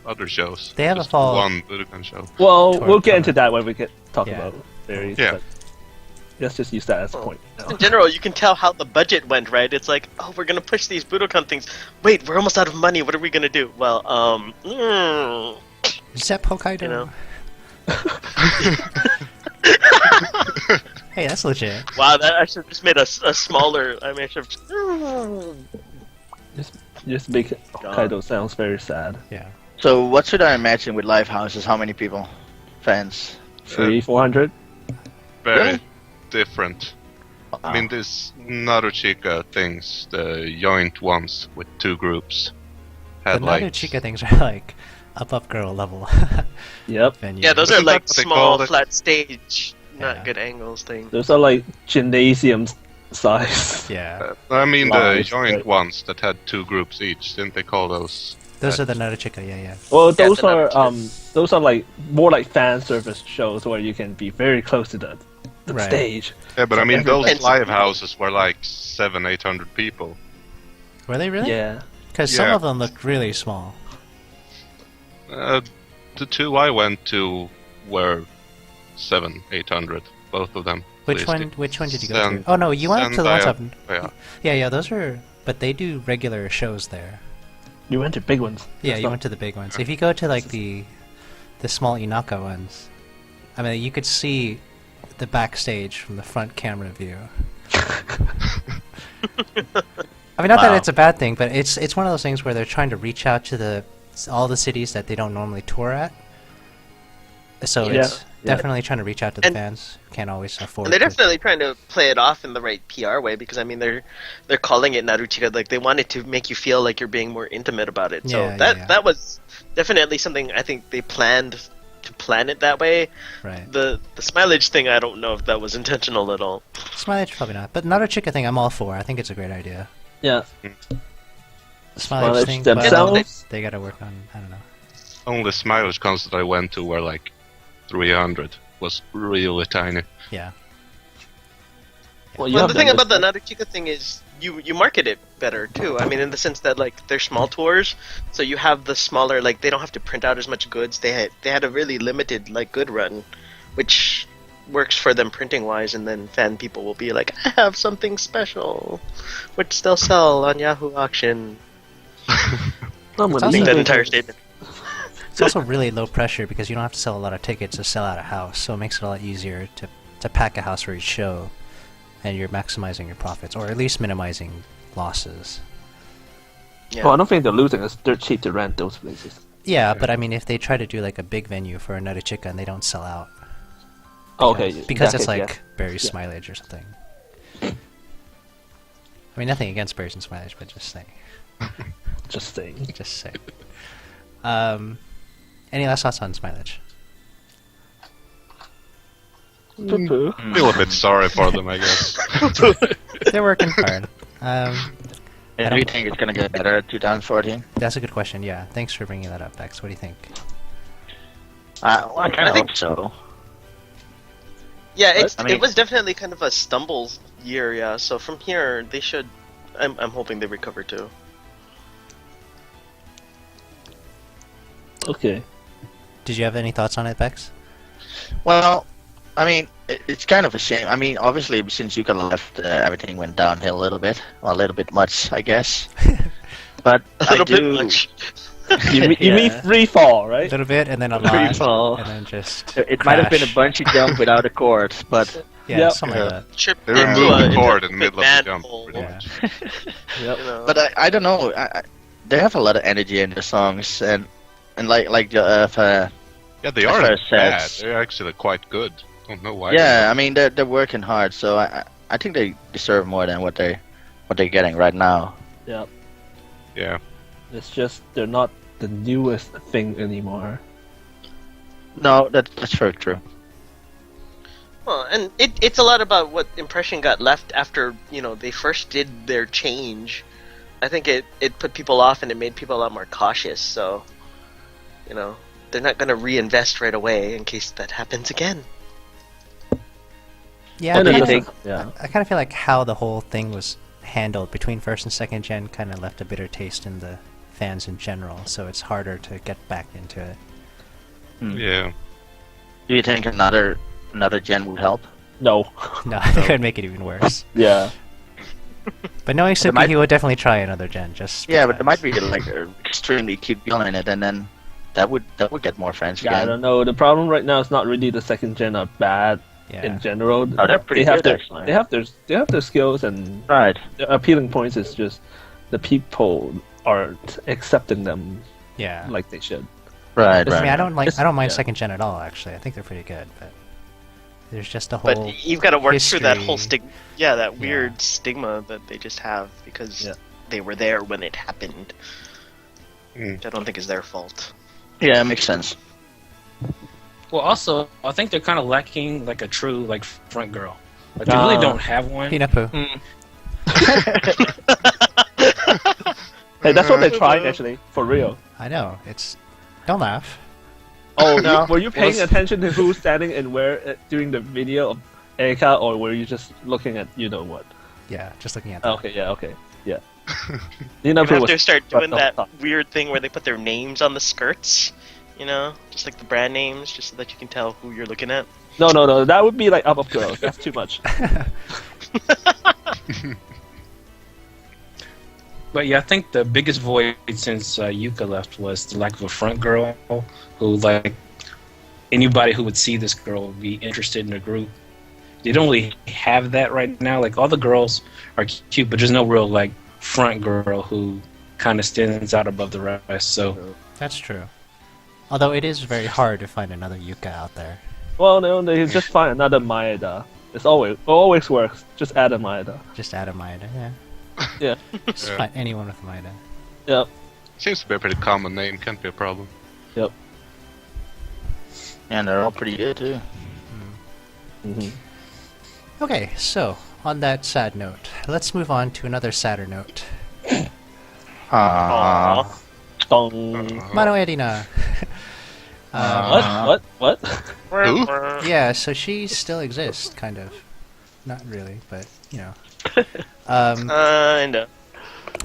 other shows. They have a Just fall- one Budokan show. Well, Tour we'll get coming. into that when we talk Yeah. about Berryz. Yeah. But let's just use that as a point. now. In general, you can tell how the budget went, right? It's like, oh, we're gonna push these Budokan things. Wait, we're almost out of money. What are we gonna do? Well, Zep Hokkaido. You know. Hey, that's legit. wow, that I should have just made a smaller. I mean, I should have. Just make Hokkaido sounds very sad. Yeah. So what should I imagine with live houses? How many people? Fans? 400. Very Really? different. Wow. I mean, these Naruchika things, the joint ones with two groups, The had like Naruchika things are like up girl level Yep. venues. Yeah, those are Isn't that like what they small, called it? flat stage, Yeah. not good angles thing. Those are like gymnasium size. Yeah. I mean the Live, joint right. ones that had two groups each. Didn't they call those? Those are the Naruchika, yeah. Well, Yeah, those the are Naruto. those are like more like fan service shows where you can be very close to the Right. stage. Yeah, but I mean every those pencil live people. houses were like 700-800 people. Were they really? Yeah. Because some Yeah. of them looked really small. The two I went to were 700-800, both of them. Which Please one? do. Which one did you go San- to? Oh no, you went to the ones up. Yeah. Yeah. Those are. But they do regular shows there. You went to big ones. Yeah, That's you not- went to the big ones. If you go to like the small Inaka ones, I mean, you could see the backstage from the front camera view. I mean, not that Wow. it's a bad thing, but it's one of those things where they're trying to reach out to all the cities that they don't normally tour at. So Yeah. it's definitely trying to reach out to the And- fans who can't always afford. And they're to- definitely trying to play it off in the right PR way because I mean they're calling it Naruchika, like they wanted to make you feel like you're being more intimate about it. So Yeah, that yeah. that was definitely something I think they planned to plan it that way. Right. The Smileage thing, I don't know if that was intentional at all. Smileage probably not, but Naruchika thing I'm all for. I think it's a great idea. Yeah. The Smileage thing, themselves. but they gotta work on. I don't know. Only Smileage concert I went to were like 300. Was really tiny. Yeah. Well, you Well, have the thing about the understand- Naruchika thing is you market it better too. I mean, in the sense that like they're small tours, so you have the smaller, like they don't have to print out as much goods. They had a really limited like good run, which works for them printing wise, and then fan people will be like, I have something special, which they'll sell on Yahoo auction. I'm It's gonna also- leave That it. entire statement. It's also really low pressure because you don't have to sell a lot of tickets to sell out a house, so it makes it a lot easier to pack a house for each show, and you're maximizing your profits, or at least minimizing losses. Yeah. Well, I don't think they're losing. It's dirt cheap to rent those places. Yeah, but I mean, if they try to do like a big venue for a Naruchika and they don't sell out, Oh, okay. because in it's that like case, Berryz Yeah. Smileage or something. I mean, nothing against Berryz and Smileage, but just saying. yeah. Just saying. Just saying. Any last thoughts on Smileage? Poo-poo. Feel a bit sorry for them, I guess. They're working hard. And do you think it's gonna get better at 2014? That's a good question. Yeah, thanks for bringing that up, Bex. What do you think? Well, I kind I of think- hope so. Yeah, I mean- it was definitely kind of a stumble year. Yeah, so from here they should. I'm hoping they recover too. Okay. Did you have any thoughts on it, Bex? Well, I mean, it's kind of a shame. I mean, obviously, since Yuka left, everything went downhill a little bit. Well, a little bit much, I guess. But A I little bit do. much. You mean Yeah. free fall, A right? little bit, and then a Free lot, fall. and then just It might have been a crash. bungee jump without a cord, but Yeah, Yep. something like that. Tripped They into removed a- the cord into in the a middle of the jump. manhole, Pretty Yeah. much. Yep. you know. but I don't know. They have a lot of energy in their songs, and like the Yeah, they As far aren't as bad. sets. They're actually quite good. Don't know why. yeah. I mean, they're working hard, so I think they deserve more than what they're getting right now. Yep. Yeah. It's just they're not the newest thing anymore. No, that's very true. Well, and it's a lot about what impression got left after they first did their change. I think it put people off and it made people a lot more cautious. So, they're not going to reinvest right away in case that happens again. Yeah, What do you I think? Yeah. kind of feel like how the whole thing was handled between first and second gen kind of left a bitter taste in the fans in general, so it's harder to get back into it. Yeah. Do you think another gen would help? No. No, I think it would make it even worse. Yeah. But knowing Suki, might- he would definitely try another gen. Just Yeah, but there might because. be like extremely cute girl in it, and then that would get more fans Yeah, I again. don't know. The problem right now is not really the second gen are bad Yeah. in general. Oh, they're pretty they have good, their, actually. They have their skills and Right. their appealing points. Is just the people aren't accepting them Yeah. like they should. Right. I Right. mean, I don't mind yeah. second gen at all. Actually, I think they're pretty good. But there's just a whole. But you've got to work through that whole history. stigma. Yeah, that weird stigma that they just have because Yeah. they were there when it happened. Mm. Which I don't think is their fault. Yeah, it makes sense. Well, also, I think they're kind of lacking like a true like front girl. Like they really don't have one. Peanut poo. Hey, that's what they're trying actually, for real. I know. It's. Don't laugh. Oh, No. were you paying Well, attention to who's standing and where during the video of Erika, or were you just looking at you know what? Yeah, just looking at that. Okay, yeah, okay, yeah. You know, You have to was, start doing but- that weird thing where they put their names on the skirts. Just like the brand names, just so that you can tell who you're looking at. No, that would be like up of girls. That's too much. But yeah, I think the biggest void since Yuka left was the lack of a front girl who, like, anybody who would see this girl would be interested in the group. They don't really have that right now. Like, all the girls are cute, but there's no real, like, front girl who kind of stands out above the rest. So, That's true. Although it is very hard to find another Yuka out there. Well, no, they just find another Maeda. It always works. Just add a Maeda. Just add a Maeda, yeah. Yeah. Just find anyone with Maeda. Yep. Seems to be a pretty common name, can't be a problem. Yep. And they're all pretty good too. Hmm. Okay, so on that sad note, let's move on to another sadder note. Aww. Dong. Mano Erina. What? Who? Yeah, so she still exists, kind of. Not really, but you know. And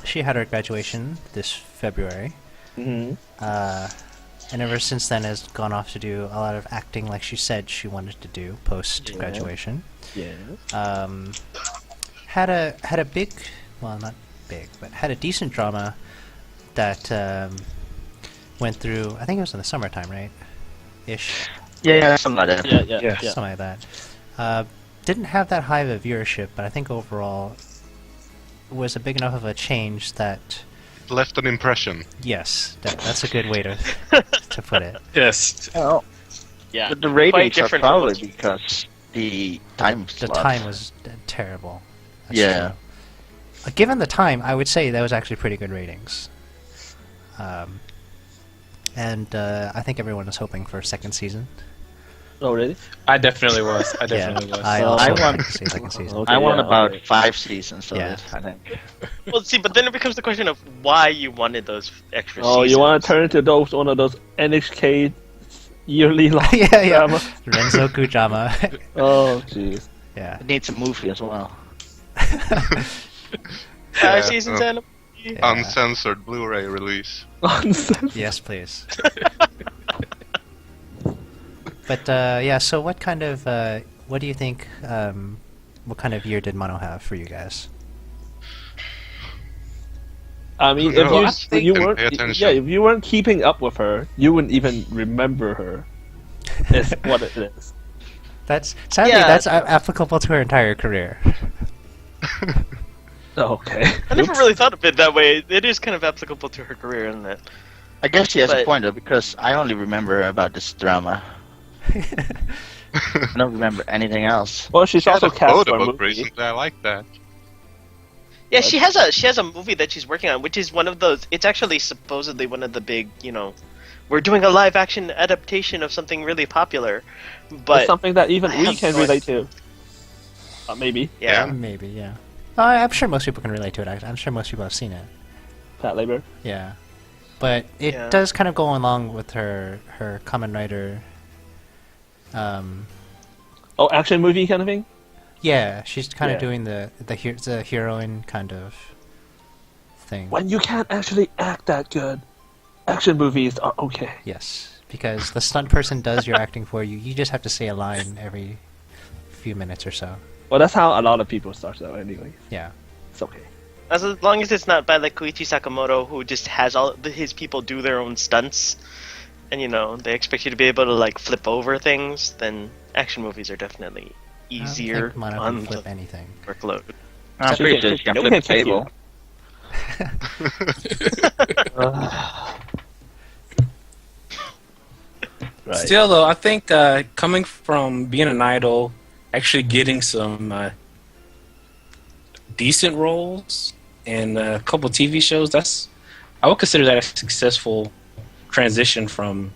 She had her graduation this February, Hmm. and ever since then has gone off to do a lot of acting, like she said she wanted to do post graduation. Yeah. Had a big, well, not big, but had a decent drama that went through. I think it was in the summertime, right? Ish. Yeah, something like that. Yeah. Something like that. Didn't have that high of a viewership, but I think overall was a big enough of a change that, Left an impression. yes, that's a good way to put it. Yes. Well, yeah, but the ratings are different probably levels. because the time The slot. time was terrible. That's Yeah. true. Given the time, I would say that was actually pretty good ratings. And I think everyone was hoping for a second season. Oh, really? I definitely was. I definitely was. I So- also I would want- like to see a second season. Okay, I want yeah, about okay. 5 seasons of Yeah. it, I think. Well, see, but then it becomes the question of why you wanted those extra Oh, seasons. you want to turn into one of those NHK yearly long yeah. drama? Renzo Kujama. Oh, jeez. Yeah. It needs a movie as well. 5 seasons and a movie? Yeah. Uncensored Blu-ray release. Nonsense. Yes, please. But yeah, so what kind of what do you think? What kind of year did Mono have for you guys? I mean, No, I if think you and weren't, pay attention. if you weren't keeping up with her, you wouldn't even remember her. Is what it is. That's sadly Yeah, that's applicable to her entire career. Okay. I never really thought of it that way. It is kind of applicable to her career, isn't it? I guess she has a But- point though, because I only remember about this drama. I don't remember anything else. Well, she's She had also a cast photo for a book movie. recently, I like that. Yeah, she has a movie that she's working on, which is one of those. It's actually supposedly one of the big, we're doing a live action adaptation of something really popular. But It's something that even I we have can no relate to. Maybe. yeah, Maybe, yeah. I'm sure most people can relate to it. I'm sure most people have seen it. Pat Labor. Yeah, but it Yeah. does kind of go along with her Kamen Rider. Oh, action movie kind of thing? Yeah, she's kind of Yeah. doing the heroine kind of thing. When you can't actually act that good, action movies are okay. Yes, because the stunt person does your acting for you. You just have to say a line every few minutes or so. Well, that's how a lot of people start out anyway. Yeah. It's okay. as long as it's not by like Koichi Sakamoto, who just has his people do their own stunts, and they expect you to be able to like flip over things, then action movies are definitely easier I don't think Mono on can flip the anything. workload. I'm pretty sure she can Nobody flip a can kick table. Right. Still, though, I think coming from being an idol, actually getting some decent roles in a couple TV shows, I would consider that a successful transition from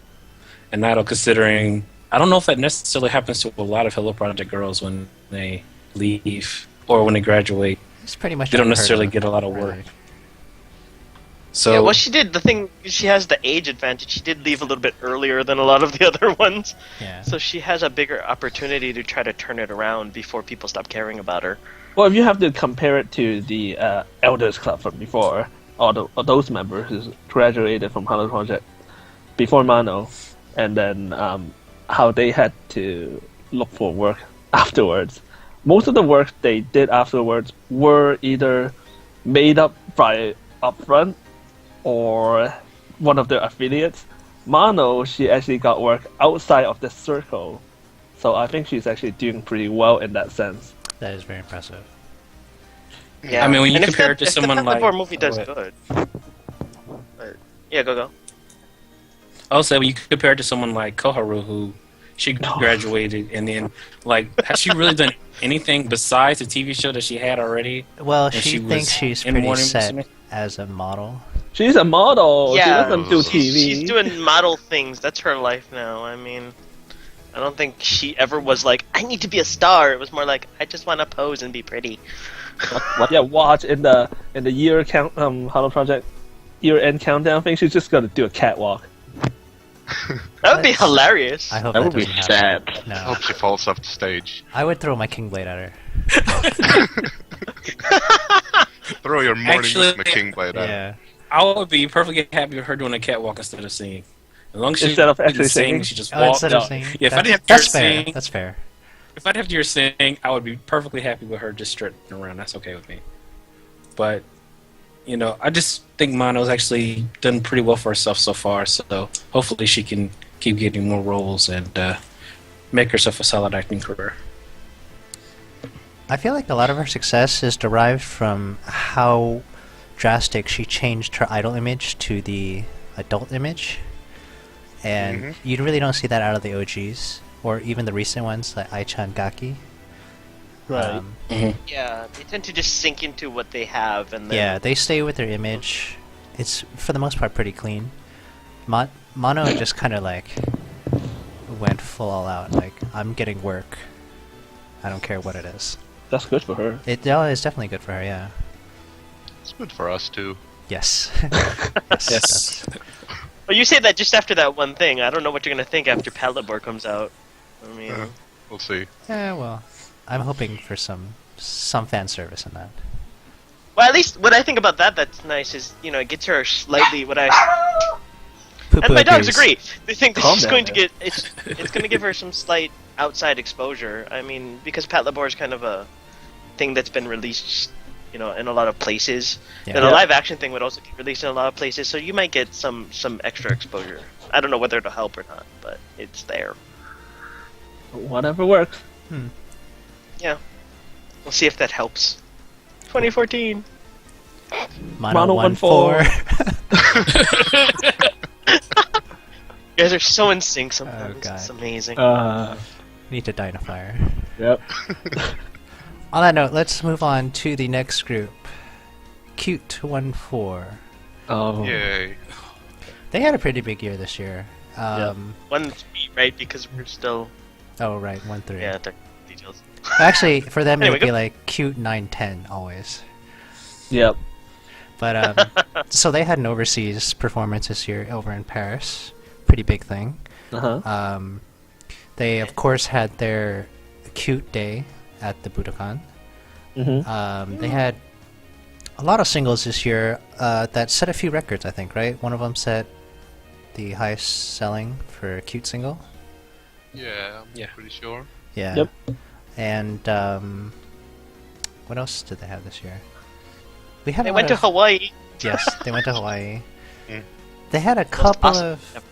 an idol, considering I don't know if that necessarily happens to a lot of Hello Project girls when they leave or when they graduate. It's pretty much They don't unheard necessarily of, get a lot of work. really. So Yeah, well, she did the thing. She has the age advantage. She did leave a little bit earlier than a lot of the other ones, Yeah. so she has a bigger opportunity to try to turn it around before people stop caring about her. Well, if you have to compare it to the Elders Club from before, or those members who graduated from Hello Project before Mano, and then how they had to look for work afterwards. Most of the work they did afterwards were either made up by Upfront or one of their affiliates. Mano, she actually got work outside of the circle, so I think she's actually doing pretty well in that sense. That is very impressive. Yeah, I mean, when you and if compare that- it to if someone the like- Thunderball movie does Wait. good. But, yeah, go. Also, when you compare it to someone like Koharu, who she graduated, and then has she really done anything besides the TV show that she had already? Well, when she thinks was she's in pretty Morning set Musume? as a model. She's a model. Yeah. She doesn't do TV. She's doing model things. That's her life now. I mean, I don't think she ever was like, I need to be a star. It was more like, I just want to pose and be pretty. Yeah, watch in the year count Hollow Project year-end countdown thing. She's just gonna do a catwalk. That would be hilarious. I hope That that, would be doesn't sad. happen. I No, hope she falls off the stage. I would throw my King Blade at her. Throw your morning Actually, Musume King Blade at her. Yeah. I would be perfectly happy with her doing a catwalk instead of singing. As long as she Instead of didn't actually sing, singing? she just Oh, walked. instead of singing. Yeah, if I didn't have to That's fair. sing, That's fair. if I'd have to hear sing, I would be perfectly happy with her just strutting around. That's okay with me. But I just think Mano's actually done pretty well for herself so far. So hopefully she can keep getting more roles and make herself a solid acting career. I feel like a lot of her success is derived from how drastic she changed her idol image to the adult image. And you really don't see that out of the OGs, or even the recent ones like Ai-chan Gaki. Right. Yeah, they tend to just sink into what they have, and then Yeah, they stay with their image. It's, for the most part, pretty clean. Mano just kind of went full all out. Like, I'm getting work. I don't care what it is. That's good for her. It's definitely good for her, yeah. It's good for us too. Yes. Yes. Well, you say that just after that one thing. I don't know what you're gonna think after Palatable comes out. I mean, We'll see. Yeah, well, I'm hoping for some fan service in that. well, at least what I think about that's nice is it gets her slightly what I. Poo-poo And my dogs agrees. agree. They think that Calm she's down, going to man. get it's going to give her some slight outside exposure. I mean, because Pat Labor is kind of a thing that's been released, in a lot of places. Yeah. And a live action thing would also get released in a lot of places, so you might get some extra exposure. I don't know whether it'll help or not, but it's there. Whatever works. Yeah, we'll see if that helps. 2014. Mano 14. You guys are so in sync sometimes. Oh, God. It's amazing. Need to die in a fire. Yep. On that note, let's move on to the next group. C-ute 14. Oh. Yay. They had a pretty big year this year. 1-3, right? Because we're still. Oh, right, 1-3. Yeah, details. Actually, for them, Anyway, it would be go. like C-ute 9-10 always. Yep. But, so they had an overseas performance this year over in Paris. Pretty big thing. Uh-huh. They, of course, had their C-ute day at the Budokan. They had a lot of singles this year that set a few records, I think, right? One of them set the highest selling for a C-ute single. Yeah, I'm pretty sure. Yeah. Yep. And what else did they have this year? We had They a went lot to of- Hawaii. Yes, they went to Hawaii. Mm. They had a couple awesome. of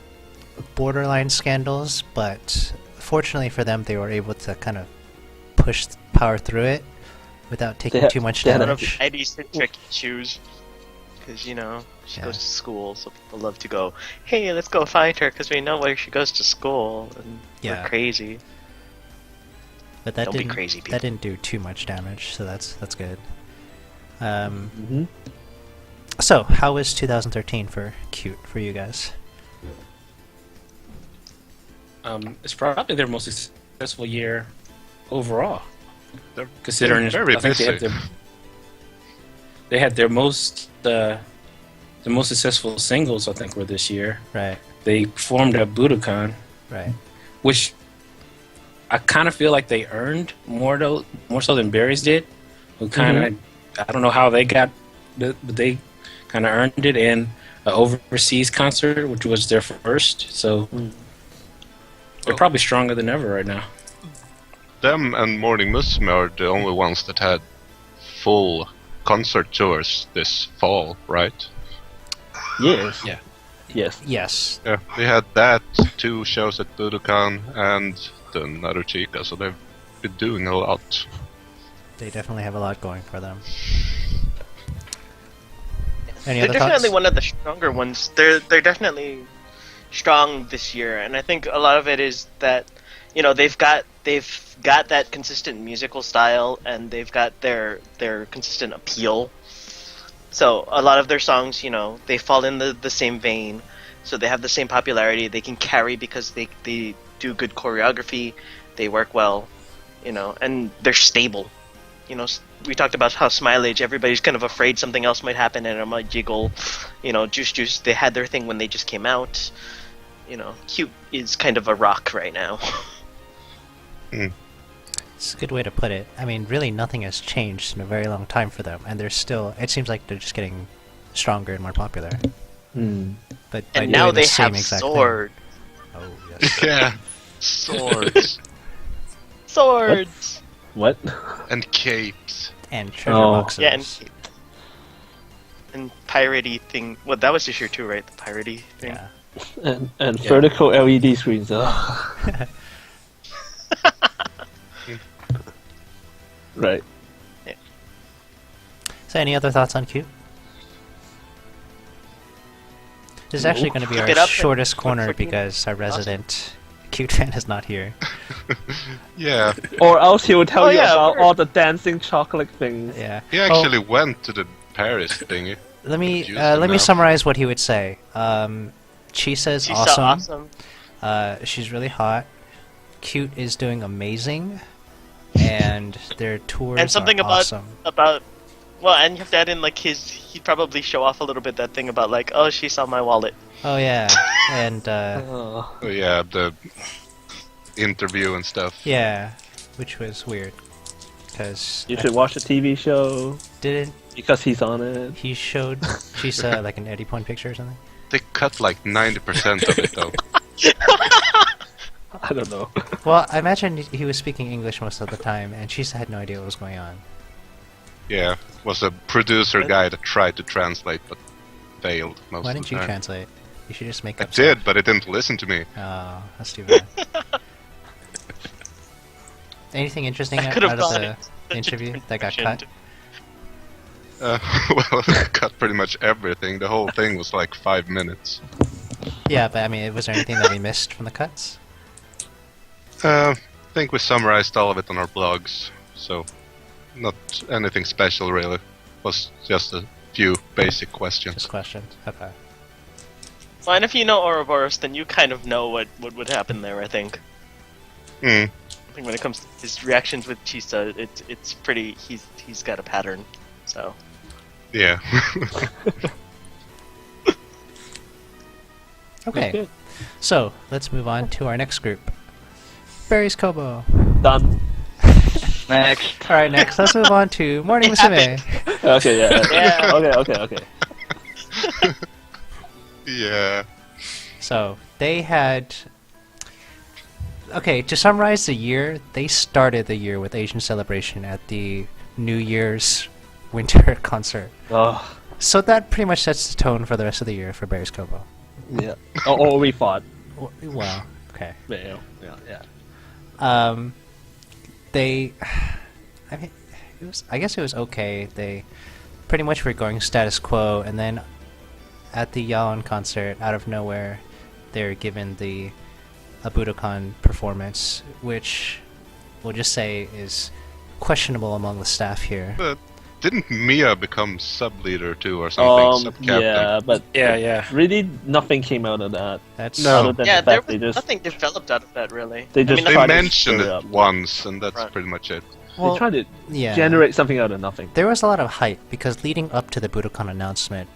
borderline scandals, but fortunately for them, they were able to kind of power through it without taking had- too much they had a- damage. Ideocentric issues. Because, she Yeah. goes to school, so people love to go, hey, let's go find her, because we know where she goes to school, and Yeah. we're crazy. But that Don't be didn't crazy, people. that didn't do too much damage, so that's good. So how was 2013 for C-ute for you guys? It's probably their most successful year overall. They're Considering very I think busy. they had their most the most successful singles, I think, were this year. Right, They performed at Budokan, right. which I kind of feel like they earned more so than Berryz did. Who kind of I don't know how they got, but they kind of earned it. And an overseas concert, which was their first, so they're probably stronger than ever right now. Them and Morning Musume are the only ones that had full concert tours this fall, right? Yes. Yeah. Yes. Yes, Yeah, they had that, 2 shows at Budokan and the Naruchika, so they've been doing a lot. they definitely have a lot going for them. Any They're other definitely thoughts? one of the stronger ones. They're definitely strong this year, and I think a lot of it is that they've got that consistent musical style, and they've got their consistent appeal. So a lot of their songs, they fall in the same vein, so they have the same popularity. They can carry because they do good choreography, they work well, and they're stable. We talked about how Smileage, everybody's kind of afraid something else might happen and it might jiggle. Juice, they had their thing when they just came out. C-ute is kind of a rock right now. It's a good way to put it. I mean, really nothing has changed in a very long time for them, and they're still, it seems like they're just getting stronger and more popular. But and now they have Sword. Oh, yes. Yeah, swords. Swords! What? And capes. And treasure boxes. Yeah, and piratey thing. Well, that was this year too, right? The piratey thing. Yeah. And vertical LED screens. Right. Yeah. So, any other thoughts on Q? This is actually going to be Keep it our up shortest and corner looking because our resident Q fan is not here. Yeah, Or else he will tell you yeah, about we're- all the dancing chocolate things. Yeah. he actually went to the Paris thingy. Let me Use them let me now. summarize what he would say. Chisa's She's so awesome. awesome. She's really hot. C-ute is doing amazing, and their tours And something are awesome. Well, and you have to add in like he'd probably show off a little bit that thing about like, oh, she saw my wallet. Oh yeah, and Oh yeah, the interview and stuff. yeah, which was weird because You should watch the TV show didn't because he's on it. he showed Chisa like an Eddie Point picture or something? They cut like 90% of it though. I don't know. Well, I imagine he was speaking English most of the time, and Chisa had no idea what was going on. Yeah, was a producer guy that tried to translate but failed most Why of didn't the you time. translate? You should just make I up. did, but it didn't listen to me. Oh, that's too bad. Anything interesting I out could have of gone the in such a interview different that got direction. cut? Well, it cut pretty much everything. The whole thing was like 5 minutes. Yeah, but I mean, was there anything that we missed from the cuts? I think we summarized all of it on our blogs, so not anything special really. Was just a few basic questions. Just questions. Okay. Well, and if you know Ouroboros, then you kind of know what would happen there. I think. Hmm. I think when it comes to his reactions with Chisa, it's pretty. He's got a pattern. So. Yeah. Okay. Good. So let's move on to our next group. Berryz Koubou. Done. Next. All right, next let's move on to Morning It Musume. Okay, yeah. Yeah. Okay. Yeah. So they had. Okay, to summarize the year, they started the year with Asian Celebration at the New Year's winter concert. Oh, So that pretty much sets the tone for the rest of the year for Berryz Koubou. yeah. Or we fought. Well, okay. Yeah. Yeah. They, I mean, I guess it was okay. They pretty much were going status quo, and then at the Yaon concert, out of nowhere, they're given the a Budokan performance, which we'll just say is questionable among the staff here. But didn't Mia become sub-leader too or something? Sub-captain? Yeah, but Yeah. really nothing came out of that. That's No. Other than Yeah, the there fact was they just nothing developed out of that really. They just I mean, They tried to mentioned stir it up. once, and that's Right. pretty much it. well, they tried to yeah. generate something out of nothing. There was a lot of hype because leading up to the Budokan announcement,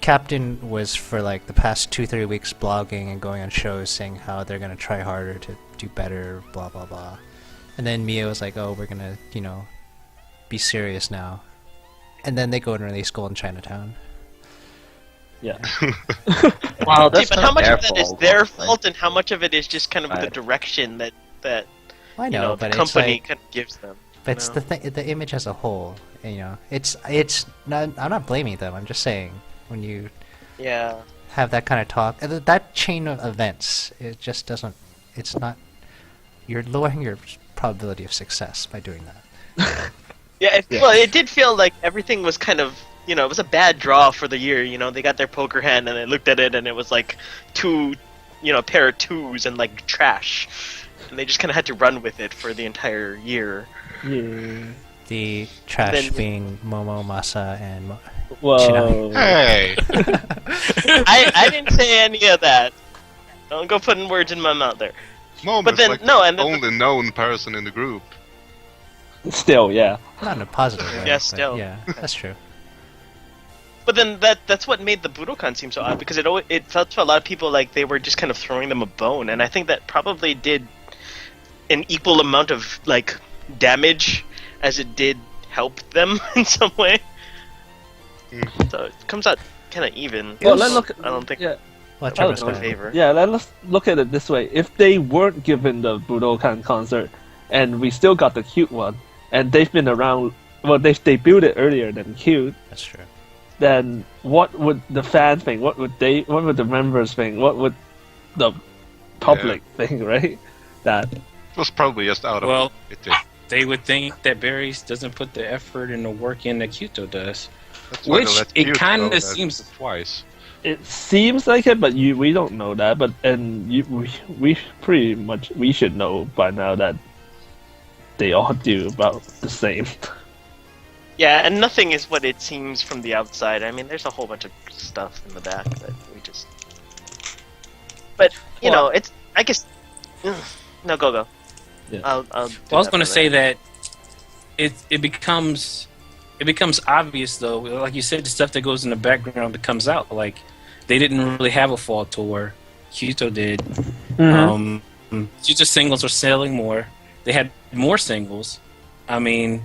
Captain was for like the past 2-3 weeks blogging and going on shows saying how they're gonna try harder to do better, blah blah blah. And then Mia was like, "Oh, we're gonna, be serious now." And then they go and release Golden Chinatown. Yeah. Well, See, that's but not how much their of that is fault, their honestly. fault, and how much of it is just kind of the Right. direction that I you know, know, the but company it's like, kind of gives them. but it's the image as a whole. It's not. I'm not blaming them. I'm just saying when you Yeah. have that kind of talk, that chain of events, it just doesn't. It's not. You're lowering your probability of success by doing that. Yeah, well, it did feel like everything was kind of, it was a bad draw for the year. They got their poker hand and they looked at it and it was like two pair of twos and like trash, and they just kind of had to run with it for the entire year. Yeah. The trash Then- being Momo, Masa, and Whoa. Hey! I didn't say any of that. Don't go putting words in my mouth there. Momo's But then like no, the and then, only known person in the group. Still, yeah. not in a positive way. Yeah, but still. Yeah, that's true. but then that's what made the Budokan seem so odd, because it felt to a lot of people like they were just kind of throwing them a bone, and I think that probably did an equal amount of like damage as it did help them in some way. So it comes out kind of even. Well, let's look. I don't think Yeah. Well, that was Trevor's in good. favor. Yeah, let's look at it this way. If they weren't given the Budokan concert, and we still got the cute one, and they've been around, well, they debuted earlier than cute, That's true. then what would the fan think? What would the members think? What would the public think, right? That It was probably just out of Well, pity. they would think that Berryz doesn't put the effort and the work in that Kyoto does. That's why they Which let it Cute kinda go there seems- twice. it seems like it, but we don't know that. But we pretty much we should know by now that they all do about the same. Yeah, and nothing is what it seems from the outside. I mean, there's a whole bunch of stuff in the back that we just. But you know, it's. I guess. No, go. Yeah. I'll Well, I was going to to say that it becomes obvious though. Like you said, the stuff that goes in the background that comes out. Like they didn't really have a fall tour. Kyoto did. Kyoto singles are selling more. They had more singles. I mean,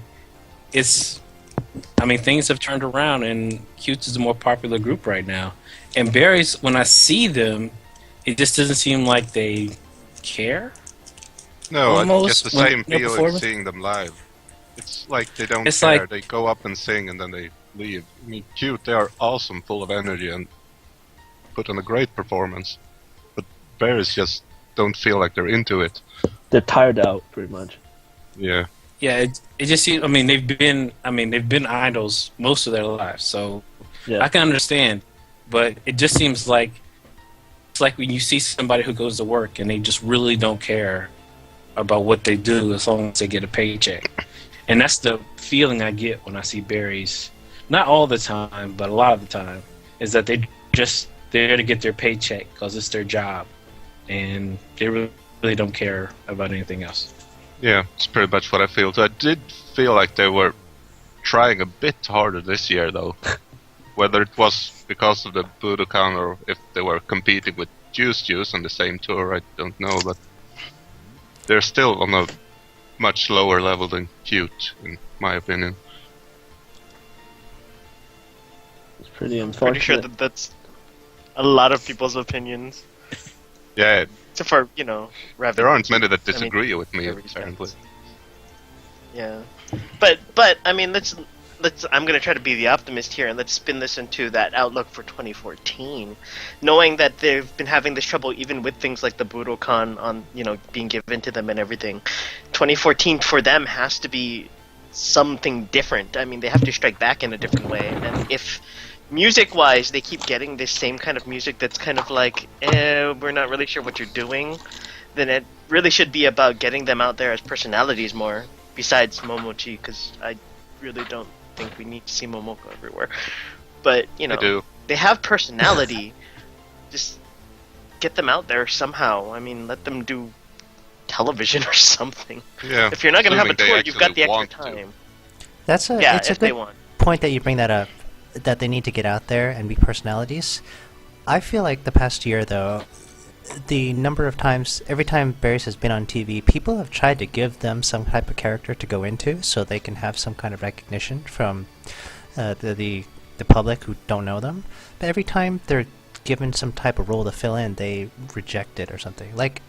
things have turned around, and Kyoto is a more popular group right now. And Berryz, when I see them, it just doesn't seem like they care. No, I Almost get the when- same no feeling performance? seeing them live. It's like they don't It's care. like- They go up and sing and then they leave. I mean, Cute, they are awesome, full of energy, and put on a great performance. But Bears just don't feel like they're into it. They're tired out, pretty much. Yeah. Yeah, it just seems. I mean, they've been idols most of their lives, so Yeah. I can understand. But it just seems like it's like when you see somebody who goes to work and they just really don't care about what they do as long as they get a paycheck, and that's the feeling I get when I see Berryz. Not all the time, but a lot of the time, is that they just there to get their paycheck because it's their job, and they really don't care about anything else. Yeah, it's pretty much what I feel. So I did feel like they were trying a bit harder this year, though. Whether it was because of the Budokan or if they were competing with Juice on the same tour, I don't know. But they're still on a much lower level than Cute, in my opinion. It's pretty unfortunate. Pretty sure that that's a lot of people's opinions. Yeah, Except for, Ravi. there aren't many that I mean, disagree with me, everybody's apparently. Yeah, but I mean, let's. I'm gonna try to be the optimist here, and let's spin this into that outlook for 2014, knowing that they've been having this trouble even with things like the Budokan on being given to them and everything. 2014 for them has to be something different. I mean, they have to strike back in a different way, and if music-wise they keep getting this same kind of music that's kind of like, we're not really sure what you're doing, then it really should be about getting them out there as personalities more. Besides Momochi, because I really don't think we need to see Momoko everywhere. But, I do. they have personality. Just get them out there somehow. I mean, let them do television or something. Yeah. If you're not going to have a assuming they tour, you've got the actually extra want to. time. That's a Yeah, it's a if they good want. point that you bring that up, that they need to get out there and be personalities. I feel like the past year, though, the number of times, every time Berryz has been on TV, people have tried to give them some type of character to go into so they can have some kind of recognition from the public who don't know them. But every time they're given some type of role to fill in, they reject it or something. Like,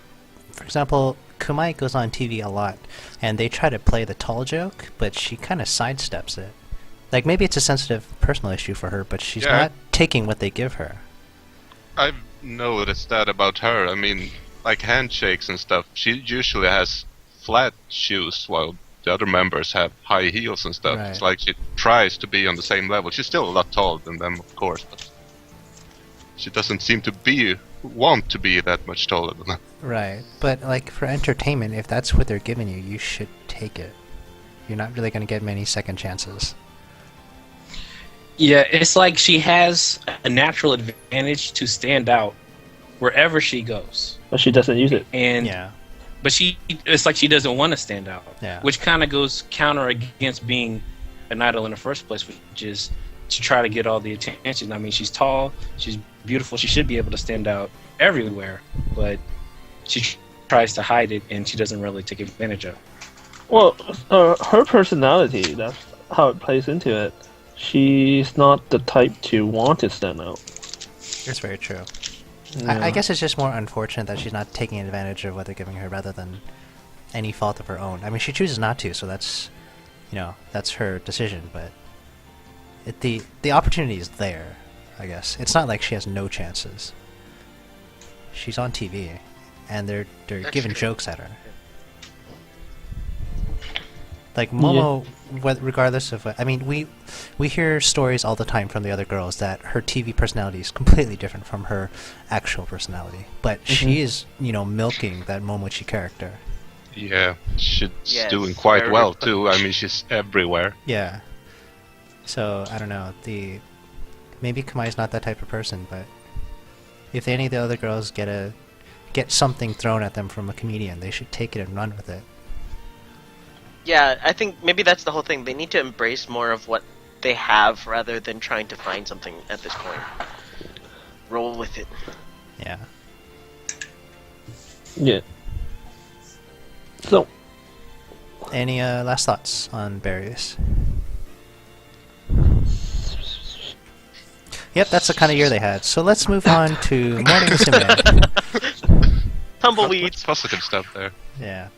for example, Kumai goes on TV a lot, and they try to play the tall joke, but she kind of sidesteps it. Like, maybe it's a sensitive personal issue for her, but she's Yeah. not taking what they give her. I've noticed that about her. I mean, like handshakes and stuff, she usually has flat shoes while the other members have high heels and stuff. Right. It's like she tries to be on the same level. She's still a lot taller than them, of course, but she doesn't seem to want to be that much taller than that. Right, but like for entertainment, if that's what they're giving you, you should take it. You're not really going to get many second chances. Yeah, it's like she has a natural advantage to stand out wherever she goes. But she doesn't use it. And Yeah. But it's like she doesn't want to stand out. Yeah. Which kind of goes counter against being an idol in the first place, which is to try to get all the attention. I mean, she's tall, she's beautiful, she should be able to stand out everywhere, but she tries to hide it, and she doesn't really take advantage of it. Well, her personality, that's how it plays into it. She's not the type to want to stand out. It's very true. Yeah. I guess it's just more unfortunate that she's not taking advantage of what they're giving her rather than any fault of her own. I mean, she chooses not to, so that's, that's her decision, but the opportunity is there, I guess. It's not like she has no chances. She's on TV, and they're giving jokes at her. Like Momo, regardless of what, I mean, we hear stories all the time from the other girls that her TV personality is completely different from her actual personality, but she is, milking that Momochi character. Yeah, she's doing Yes, quite very well good. too. I mean, she's everywhere. Yeah. So I don't know. Maybe Kamai's not that type of person, but if any of the other girls get something thrown at them from a comedian, they should take it and run with it. Yeah, I think maybe that's the whole thing. They need to embrace more of what they have rather than trying to find something at this point. Roll with it. Yeah. Yeah. So, Any last thoughts on Berryz? Yep, that's the kind of year they had. So let's move on to Morning Musume. Tumbleweeds. Positive stuff there. Yeah.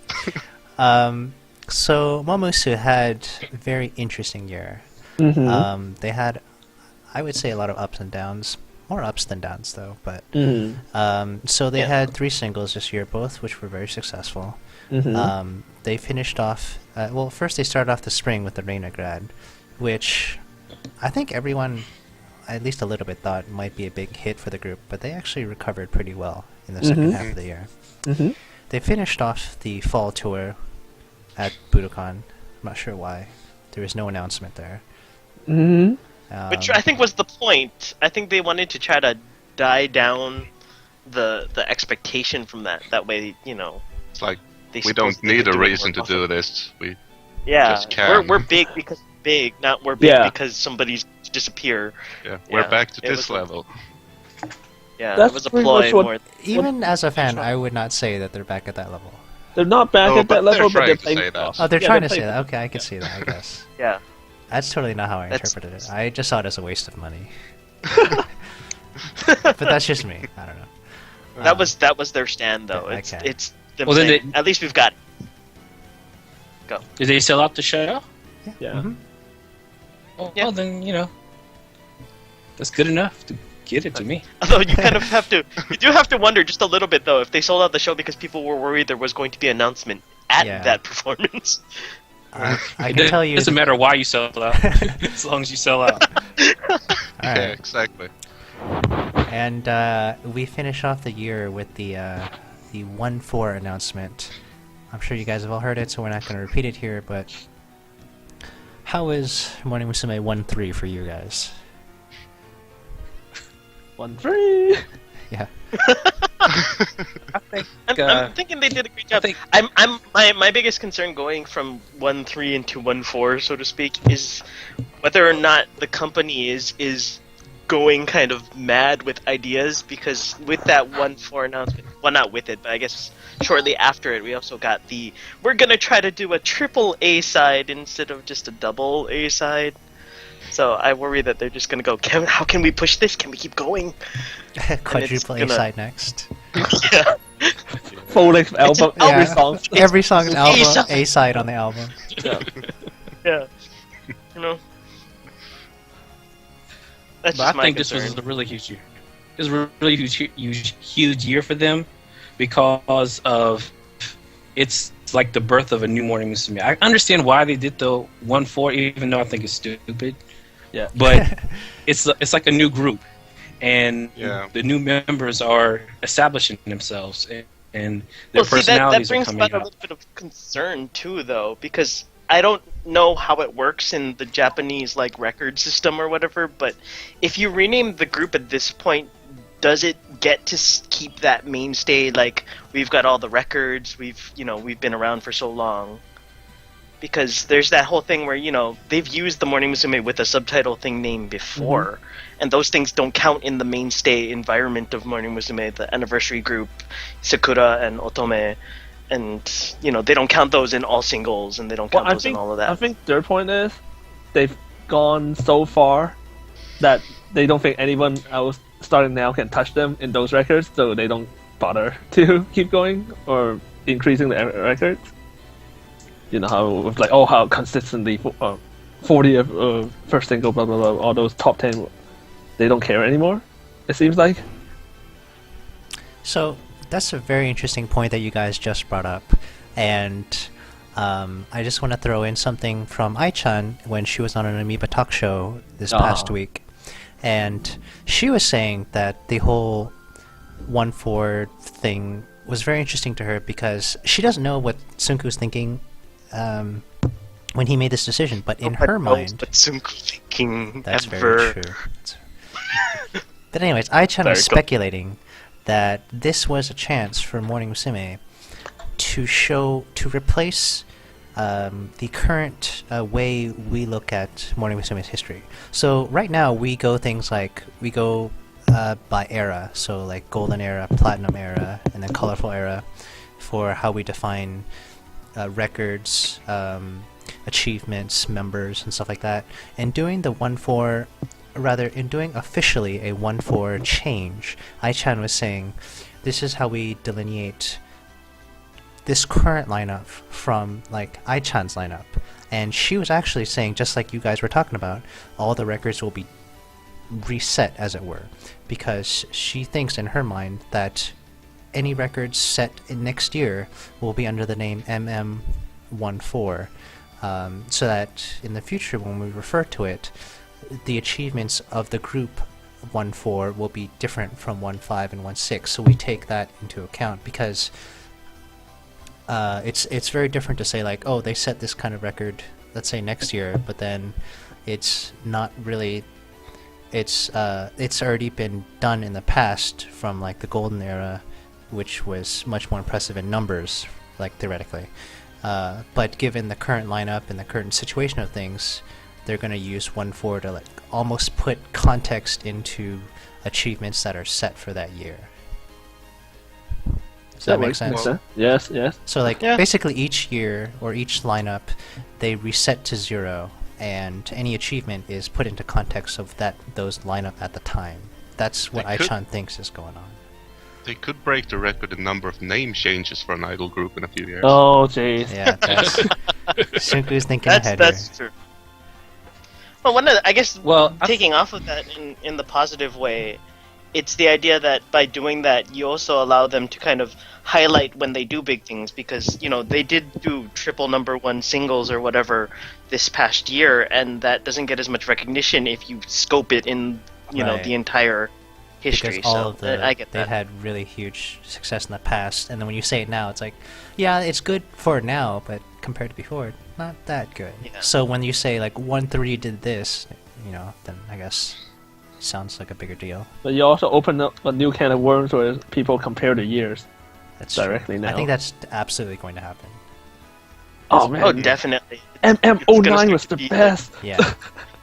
So Momosu had a very interesting year. They had, I would say, a lot of ups and downs. More ups than downs, though. But so they had 3 singles this year, both which were very successful. They finished off. First they started off the spring with the Reina Grad, which I think everyone, at least a little bit, thought might be a big hit for the group. But they actually recovered pretty well in the second half of the year. They finished off the fall tour at Budokan. I'm not sure why. There was no announcement there. Which I think was the point. I think they wanted to try to die down the expectation from that. That way, It's like they we don't supposedly need could a do it reason to more do often. this. We Yeah, just can. we're big because we're big, not we're big Yeah. because somebody's disappear. we're Yeah, back to it this was- level. Yeah, That's it was a pretty ploy much what- more. Even as a fan, I would not say that they're back at that level. they're not back No, at but that level, they're but they're trying to playing say that. Oh, they're Yeah, trying they're to say playing- that. Okay, I can see that, I guess. Yeah, That's totally not how I That's- interpreted it. I just saw it as a waste of money. But that's just me. I don't know. that was their stand though. Yeah, It's okay. it's them Well, then saying, at least we've got it. Did they sell out the show? Yeah. Mhm. Well, then, that's good enough to get it to me. Although you kind of you do have to wonder just a little bit though if they sold out the show because people were worried there was going to be an announcement at Yeah. that performance. I It can tell you. doesn't matter why you sell out, as long as you sell out. All Yeah, right. exactly. And we finish off the year with the 1-4 announcement. I'm sure you guys have all heard it, so we're not going to repeat it here. But how is Morning Musume 1-3 for you guys? 1-3. Yeah. I think, I'm thinking they did a great job. think- My biggest concern going from 1-3 into 1-4, so to speak, is whether or not the company is going kind of mad with ideas, because with that 1-4 announcement, well, not with it, but I guess shortly after it, we also got we're gonna try to do a triple A side instead of just a double A side. So I worry that they're just gonna go, how can we push this? Can we keep going? Quadruple A gonna- side next. Yeah. Full length album, Yeah. every song. Every song is album, A-side. A side on the album. Yeah. That's But just I my think concern. this was a really huge year. It was a really huge year for them because of it's like the birth of a new Morning Musume. I understand why they did the 1-4, even though I think it's stupid. Yeah. But it's like a new group, and Yeah. the new members are establishing themselves, and their Well, see, that personalities are brings coming about a out. little bit of concern too, though, because I don't know how it works in the Japanese like record system or whatever. But if you rename the group at this point, does it get to keep that mainstay? Like, we've got all the records, we've been around for so long. Because there's that whole thing where they've used the Morning Musume with a subtitle thing name before, and those things don't count in the mainstay environment of Morning Musume, the anniversary group, Sakura and Otome, and they don't count those in all singles, and they don't count those in all of that. I think their point is they've gone so far that they don't think anyone else starting now can touch them in those records, so they don't bother to keep going or increasing the records. You know how with like how consistently 40th first single, blah blah blah, all those top 10, they don't care anymore. It seems like. So that's a very interesting point that you guys just brought up, and I just want to throw in something from Ai-chan when she was on an Amoeba talk show this past week, and she was saying that the whole 1-4 thing was very interesting to her because she doesn't know what Sunku's thinking when he made this decision, but in her mind, but thinking that's ever. very true. But anyways, Ai-chan was speculating that this was a chance for Morning Musume to replace the current way we look at Morning Musume's history. So right now we go by era, so like golden era, platinum era, and then colorful era for how we define records, achievements, members, and stuff like that. And doing the 1-4, rather, in doing officially a 1-4 change, Ai-chan was saying this is how we delineate this current lineup from like Ai-chan's lineup. And she was actually saying, just like you guys were talking about, all the records will be reset, as it were, because she thinks in her mind that any records set in next year will be under the name MM14, so that in the future when we refer to it, the achievements of the group 1-4 will be different from 1-5 and 1-6, so we take that into account because it's very different to say like, oh, they set this kind of record, let's say next year, but then it's not really, it's already been done in the past from like the golden era, which was much more impressive in numbers, like theoretically. But given the current lineup and the current situation of things, they're going to use 1-4 to like almost put context into achievements that are set for that year. Does that make sense? Yes, yes. So like basically each year or each lineup, they reset to 0, and any achievement is put into context of those lineup at the time. That's what Ai-chan thinks is going on. They could break the record in number of name changes for an idol group in a few years. Oh, jeez. Yeah, that's Sunku's thinking ahead here. That's true. Well, taking off of that in the positive way, it's the idea that by doing that, you also allow them to kind of highlight when they do big things, because they did do triple #1 singles or whatever this past year, and that doesn't get as much recognition if you scope it in the entire history. Because all of I get that. They've had really huge success in the past, and then when you say it now, it's like, yeah, it's good for now, but compared to before, not that good. Yeah. So when you say like 1-3 did this, then I guess it sounds like a bigger deal. But you also open up a new can of worms where people compare the years. That's directly true. now. I think that's absolutely going to happen. Oh man! Oh, definitely. MM09 was the best. Yeah.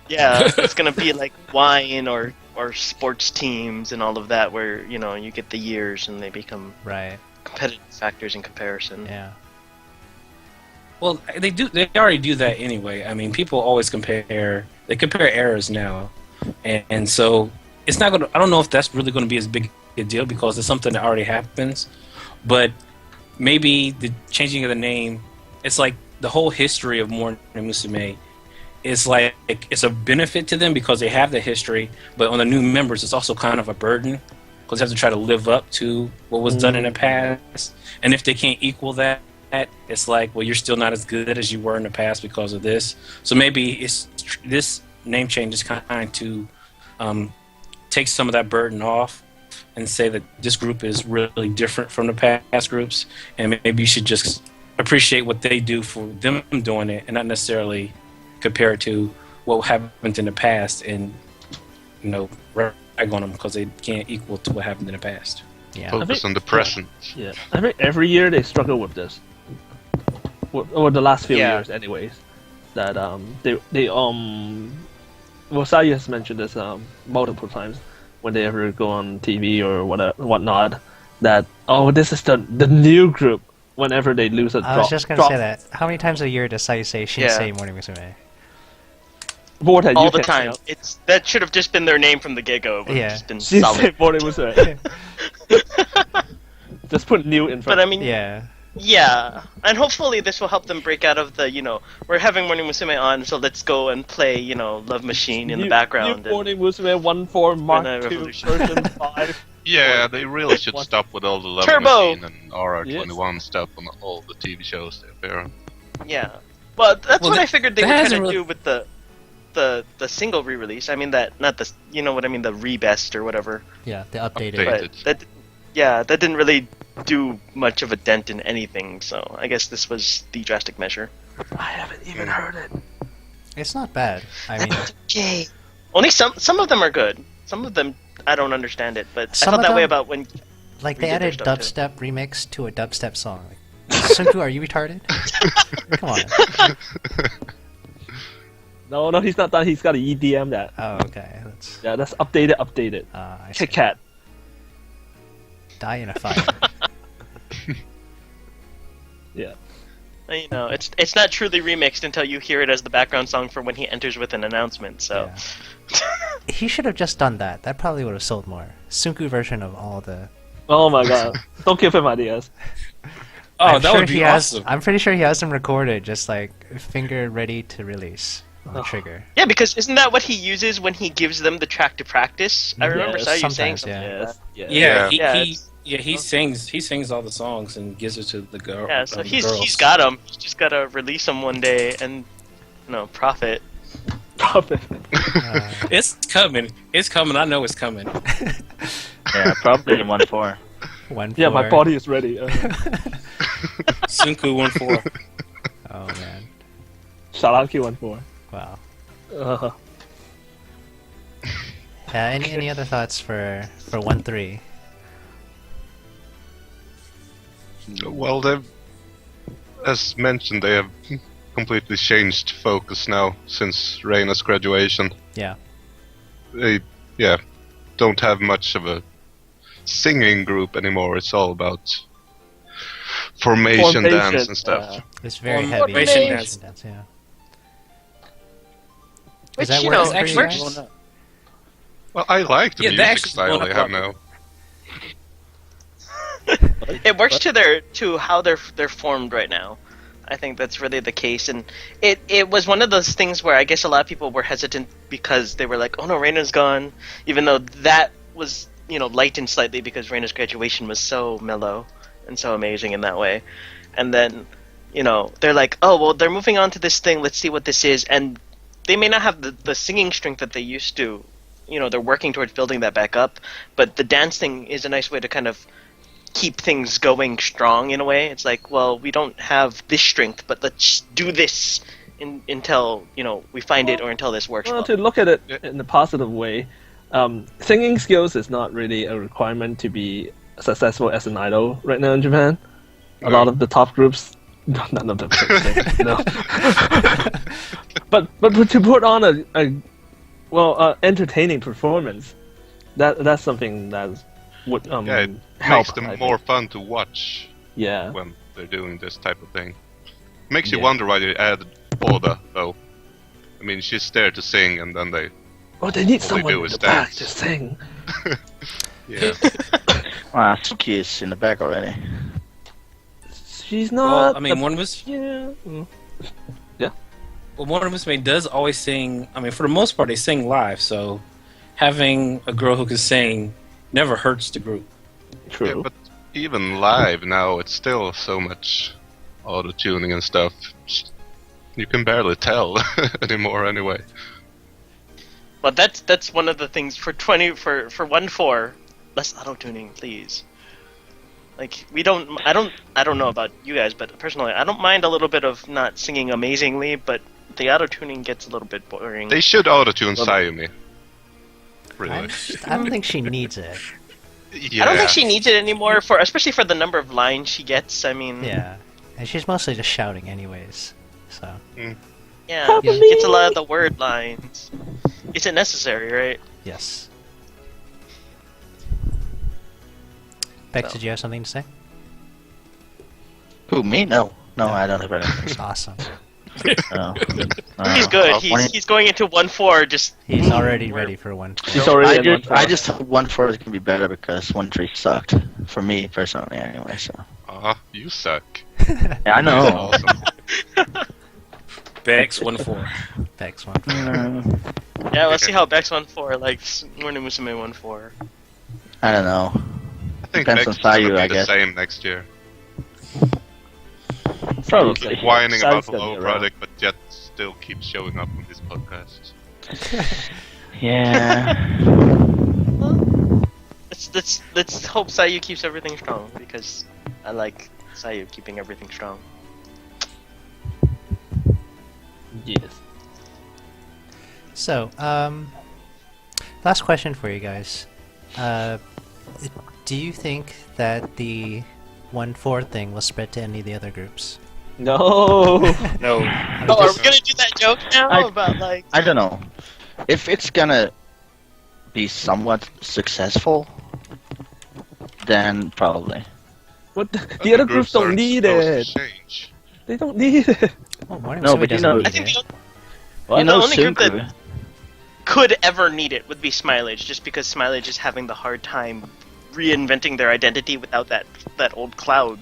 Yeah, it's gonna be like wine or sports teams and all of that, where you get the years and they become Right. competitive factors in comparison. Yeah. Well, they already do that anyway. I mean, people always compare eras now, and so it's not gonna. I don't know if that's really going to be as big a deal because it's something that already happens. But maybe the changing of the name, it's like the whole history of Morning Musume is like it's a benefit to them because they have the history, but on the new members, it's also kind of a burden because they have to try to live up to what was done in the past. And if they can't equal that, it's like, well, you're still not as good as you were in the past because of this. So maybe this name change is kind to take some of that burden off and say that this group is really different from the past groups, and maybe you should just appreciate what they do for them doing it, and not necessarily compare it to what happened in the past and rag on them because they can't equal to what happened in the past. Yeah. Focus on the present. Yeah, I think every year they struggle with this. Or the last few Yeah. years, anyways. That they well, Sayu has mentioned this multiple times when they ever go on TV or whatnot. That this is the new group. Whenever they lose a drop, I was just gonna say that. How many times a year does Sayu say Shinsei Morning Musume? Vortex, All you the can time. say That should have just been their name from the get-go. But Yeah. just been She solid. said Vortex was right. Just put new in front. But I mean, Yeah. yeah, and hopefully this will help them break out of the we're having Morning Musume on, so let's go and play Love Machine in the background. New Morning Musume 1.4 Mark II Revolution. version 5. Yeah, they really should stop with all the Love Turbo! Machine and RR21 stuff on all the TV shows they appear on. Yeah, well, that's Well, what that- I figured they that were trying hasn't to really- do with the single re-release. I mean that, not the, you know what I mean, the rebest or whatever. Yeah, the updated. Update. But that didn't really do much of a dent in anything. So I guess this was the drastic measure. I haven't even heard it. It's not bad. I mean, Okay. Only some of them are good. Some of them I don't understand it, but Some I felt of that way them- about when. like We they did their added stuff, dubstep remix to a dubstep song. Like, Sunku, are you retarded? Come on. No, he's not done. He's got to EDM that. Oh, okay. Let's. Yeah, that's updated. I see. Kit Kat. Die in a fire. Yeah. It's not truly remixed until you hear it as the background song for when he enters with an announcement. So. Yeah. He should have just done that. That probably would have sold more. Sunku version of all the. Oh my god. Don't give him ideas. Oh, I'm that sure would be he awesome. I'm pretty sure he has them recorded, just like finger ready to release on the trigger. Yeah, because isn't that what he uses when he gives them the track to practice? I remember Yes, Sayu saying sometimes, something yeah. like that. Yes. Yeah, Yeah, he sings all the songs and gives it to the girl. Yeah, so the he's girls. got them. He's just gotta release them one day and profit. Profit. It's coming. It's coming. I know it's coming. Yeah, probably in 1.4. Yeah, my body is ready. Sunku 1-4. Oh man. Shalanki 1.4. Wow. Uh, Any other thoughts for 1-3? Well, they've, as mentioned, they have completely changed focus now since Reina's graduation. Yeah. They, don't have much of a singing group anymore. It's all about formation dance and stuff. It's very Formation heavy. dance. Yeah. Which, that you where know, it's actually works. works? Well, I like the Yeah, they music actually style blown they up have now. It works to how they're formed right now. I think that's really the case, and it was one of those things where I guess a lot of people were hesitant because they were like, "Oh no, Reina's gone," even though that was lightened slightly because Reina's graduation was so mellow and so amazing in that way, and then they're like, "Oh well, they're moving on to this thing. Let's see what this is," and they may not have the singing strength that they used to. They're working towards building that back up, but the dance thing is a nice way to kind of keep things going strong in a way. It's like, well, we don't have this strength, but let's do this until we find it or until this works. well, Well. to look at it in a positive way, singing skills is not really a requirement to be successful as an idol right now in Japan. A lot of the top groups, none of them can sing, but to put on a entertaining performance, that's something that would It help. makes them I more think. fun to watch Yeah. when they're doing this type of thing. Makes you Yeah. wonder why they added Oda, though. I mean, she's there to sing, and then they... Oh, they need All they someone do in is the back dance. to sing. Yeah. Suki is in the back already. She's not. Well, I mean, one of us. Yeah. Well, one of us does always sing. I mean, for the most part, they sing live. So, having a girl who can sing never hurts the group. True. Yeah, but even live now, it's still so much auto-tuning and stuff. You can barely tell anymore anyway. But that's one of the things for 1-4. Less auto tuning, please. Like I don't know about you guys, but personally, I don't mind a little bit of not singing amazingly, but the auto tuning gets a little bit boring. They should auto-tune Sayumi. Really. I don't think she needs it. Yeah. I don't think she needs it anymore, especially for the number of lines she gets. I mean, Yeah, and she's mostly just shouting anyways. So yeah, she gets a lot of the word lines. Is it necessary, right? yes. Bex, So. did you have something to say? Who, me? No, I don't have anything. Awesome. He's good. He's going into 1-4. Just He's already ready for 1. He's already I just hope 1-4 can be better because 1-3 sucked for me personally. Anyway, so You suck. yeah, I know. Awesome. Bex 1-4. Bex 1. yeah, let's see how Bex 1-4 likes Morning Musume 1-4. I don't know. I think Depends Bex on is gonna Sayu, be I the guess. same next year. Probably. Whining Sounds about the gonna low be around. product, but yet still keeps showing up on his podcast. Yeah. Let's hope Sayu keeps everything strong because I like Sayu keeping everything strong. Yes. So, last question for you guys. Do you think that the 1-4 thing will spread to any of the other groups? No. No. Oh, are we gonna do that joke now about like? I don't know. If it's gonna be somewhat successful, then probably. What? The other groups don't need it. Change. They don't need it. Oh, Morning No, Musume but you doesn't know- need I think it. the You know, only group that Sunku. could ever need it would be Smileage, just because Smileage is having the hard time reinventing their identity without that old cloud.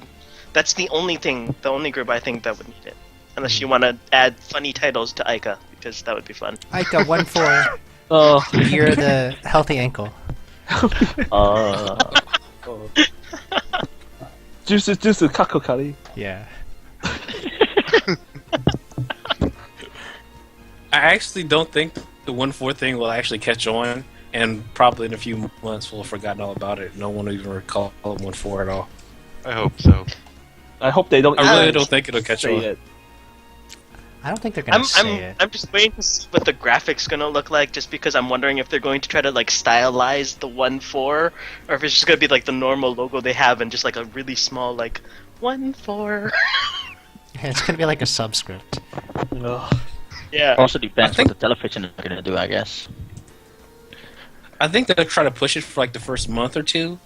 That's the only group I think that would need it. Unless you want to add funny titles to Aika, because that would be fun. Aika 1-4. Oh. You're the healthy ankle. Juicy kakokari. Yeah. I actually don't think the 1-4 thing will actually catch on, and probably in a few months we'll have forgotten all about it. No one will even recall it 1-4 at all. I hope so. I hope they don't. I really don't think it'll catch say on. it. I don't think they're gonna say it. I'm just waiting to see what the graphics gonna look like, just because I'm wondering if they're going to try to like stylize the 1-4, or if it's just gonna be like the normal logo they have and just like a really small like 1-4. It's gonna be like a subscript. Ugh. Yeah. Also depends I think- what the television is gonna do, I guess. I think they'll try to push it for like the first month or two,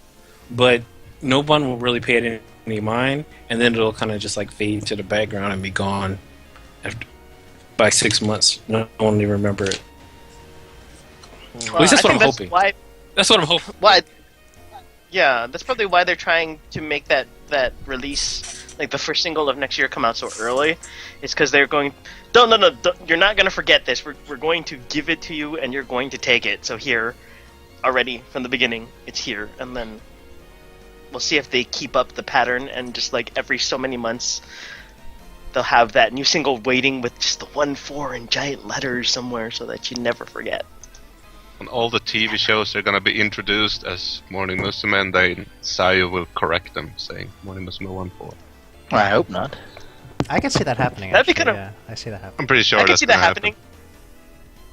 but no one will really pay it any mind, and then it'll kind of just like fade to the background and be gone after by 6 months. No one will even remember it. At least that's what I'm hoping. That's what I'm hoping. Why? Yeah, that's probably why they're trying to make that release, like the first single of next year, come out so early. It's because they're going. No, you're not gonna forget this. We're going to give it to you, and you're going to take it. So here, already from the beginning, it's here, and then we'll see if they keep up the pattern, and just like every so many months, they'll have that new single waiting with just the 1-4 in giant letters somewhere, so that you never forget. On all the TV shows, they're gonna be introduced as Morning Musume, and then Sayu will correct them, saying Morning Musume 1-4. I hope not. I can see that happening. That'd be actually, kinda- yeah, I see that happening. I'm pretty sure I can that's see that gonna happening.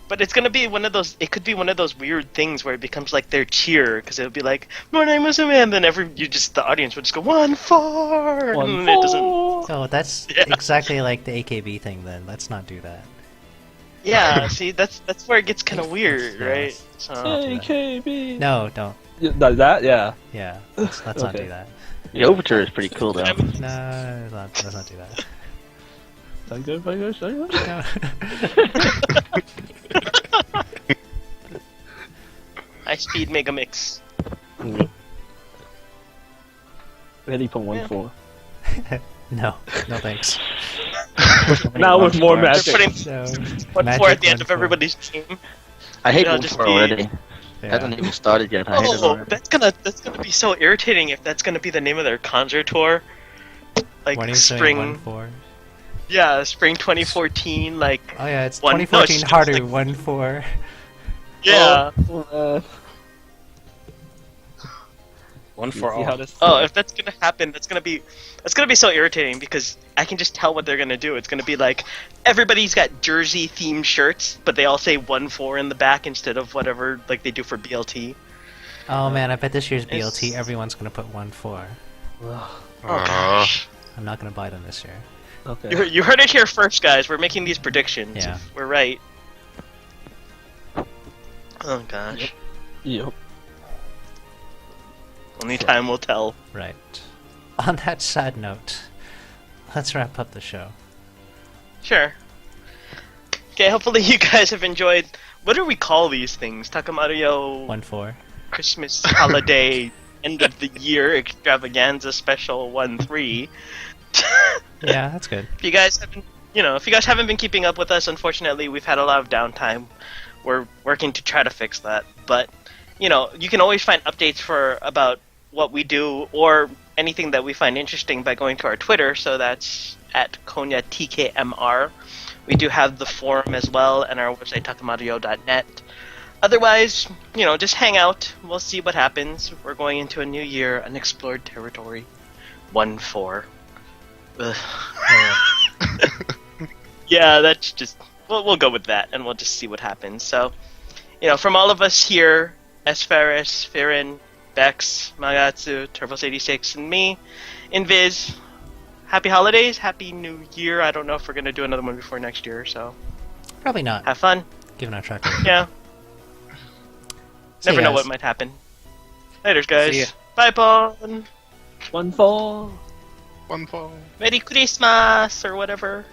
But it's gonna be one of those. It could be one of those weird things where it becomes like their cheer, because it'll be like "Morning Musume," and then the audience would just go 1-4, and it doesn't. Oh, that's Yeah. exactly like the AKB thing. Then let's not do that. Yeah, see, that's where it gets kind of weird, Yeah. right? So AKB. No, don't. Like that, yeah. Yeah, let's not Okay. do that. The overture is pretty cool though. No, let's not do that. No. high speed mega mix. Ready for 1-4. No, no thanks. Now with more They're magic. putting No. 1-4 at the end of 1-4. everybody's team. I hate It'll 1-4 just be- already. Yeah. Hasn't even started yet. I hate it Oh, already. that's gonna be so irritating if that's gonna be the name of their concert tour. Like When are you saying spring, 1-4? yeah, spring 2014. Like Oh yeah, it's One- no, 2014 it's harder like- 1-4. Yeah. One for See how all. this. Oh, if that's gonna happen, that's gonna be so irritating because I can just tell what they're gonna do. It's gonna be like everybody's got jersey themed shirts, but they all say 1-4 in the back instead of whatever like they do for BLT. Oh man, I bet this year's BLT It's- everyone's gonna put 1-4. Oh gosh. I'm not gonna buy them this year. Okay. You heard it here first, guys. We're making these predictions. Yeah. If we're right. Oh gosh. Yep. Only time will tell. Right. On that sad note, let's wrap up the show. Sure. Okay, hopefully you guys have enjoyed. What do we call these things? Takamario 1-4. Christmas holiday end of the year extravaganza special 1-3. Yeah, that's good. If you guys haven't been keeping up with us, unfortunately, we've had a lot of downtime. We're working to try to fix that, but you can always find updates about what we do or anything that we find interesting by going to our Twitter. So that's at Konya TKMR. We do have the forum as well and our website takamario.net. Otherwise, just hang out. We'll see what happens. We're going into a new year, unexplored territory. 1-4. Ugh. Yeah, that's just. We'll go with that, and we'll just see what happens. So, from all of us here, S. Ferris, Firin, Bex, Magatsu, Turbos86, and me, Invis, happy holidays, happy new year. I don't know if we're going to do another one before next year, so Probably not, have fun. given our track record. Yeah. See Never you know guys. what might happen. Laters, guys. See ya. Bye, Pon. 1-4. 1-4. Merry Christmas, or whatever.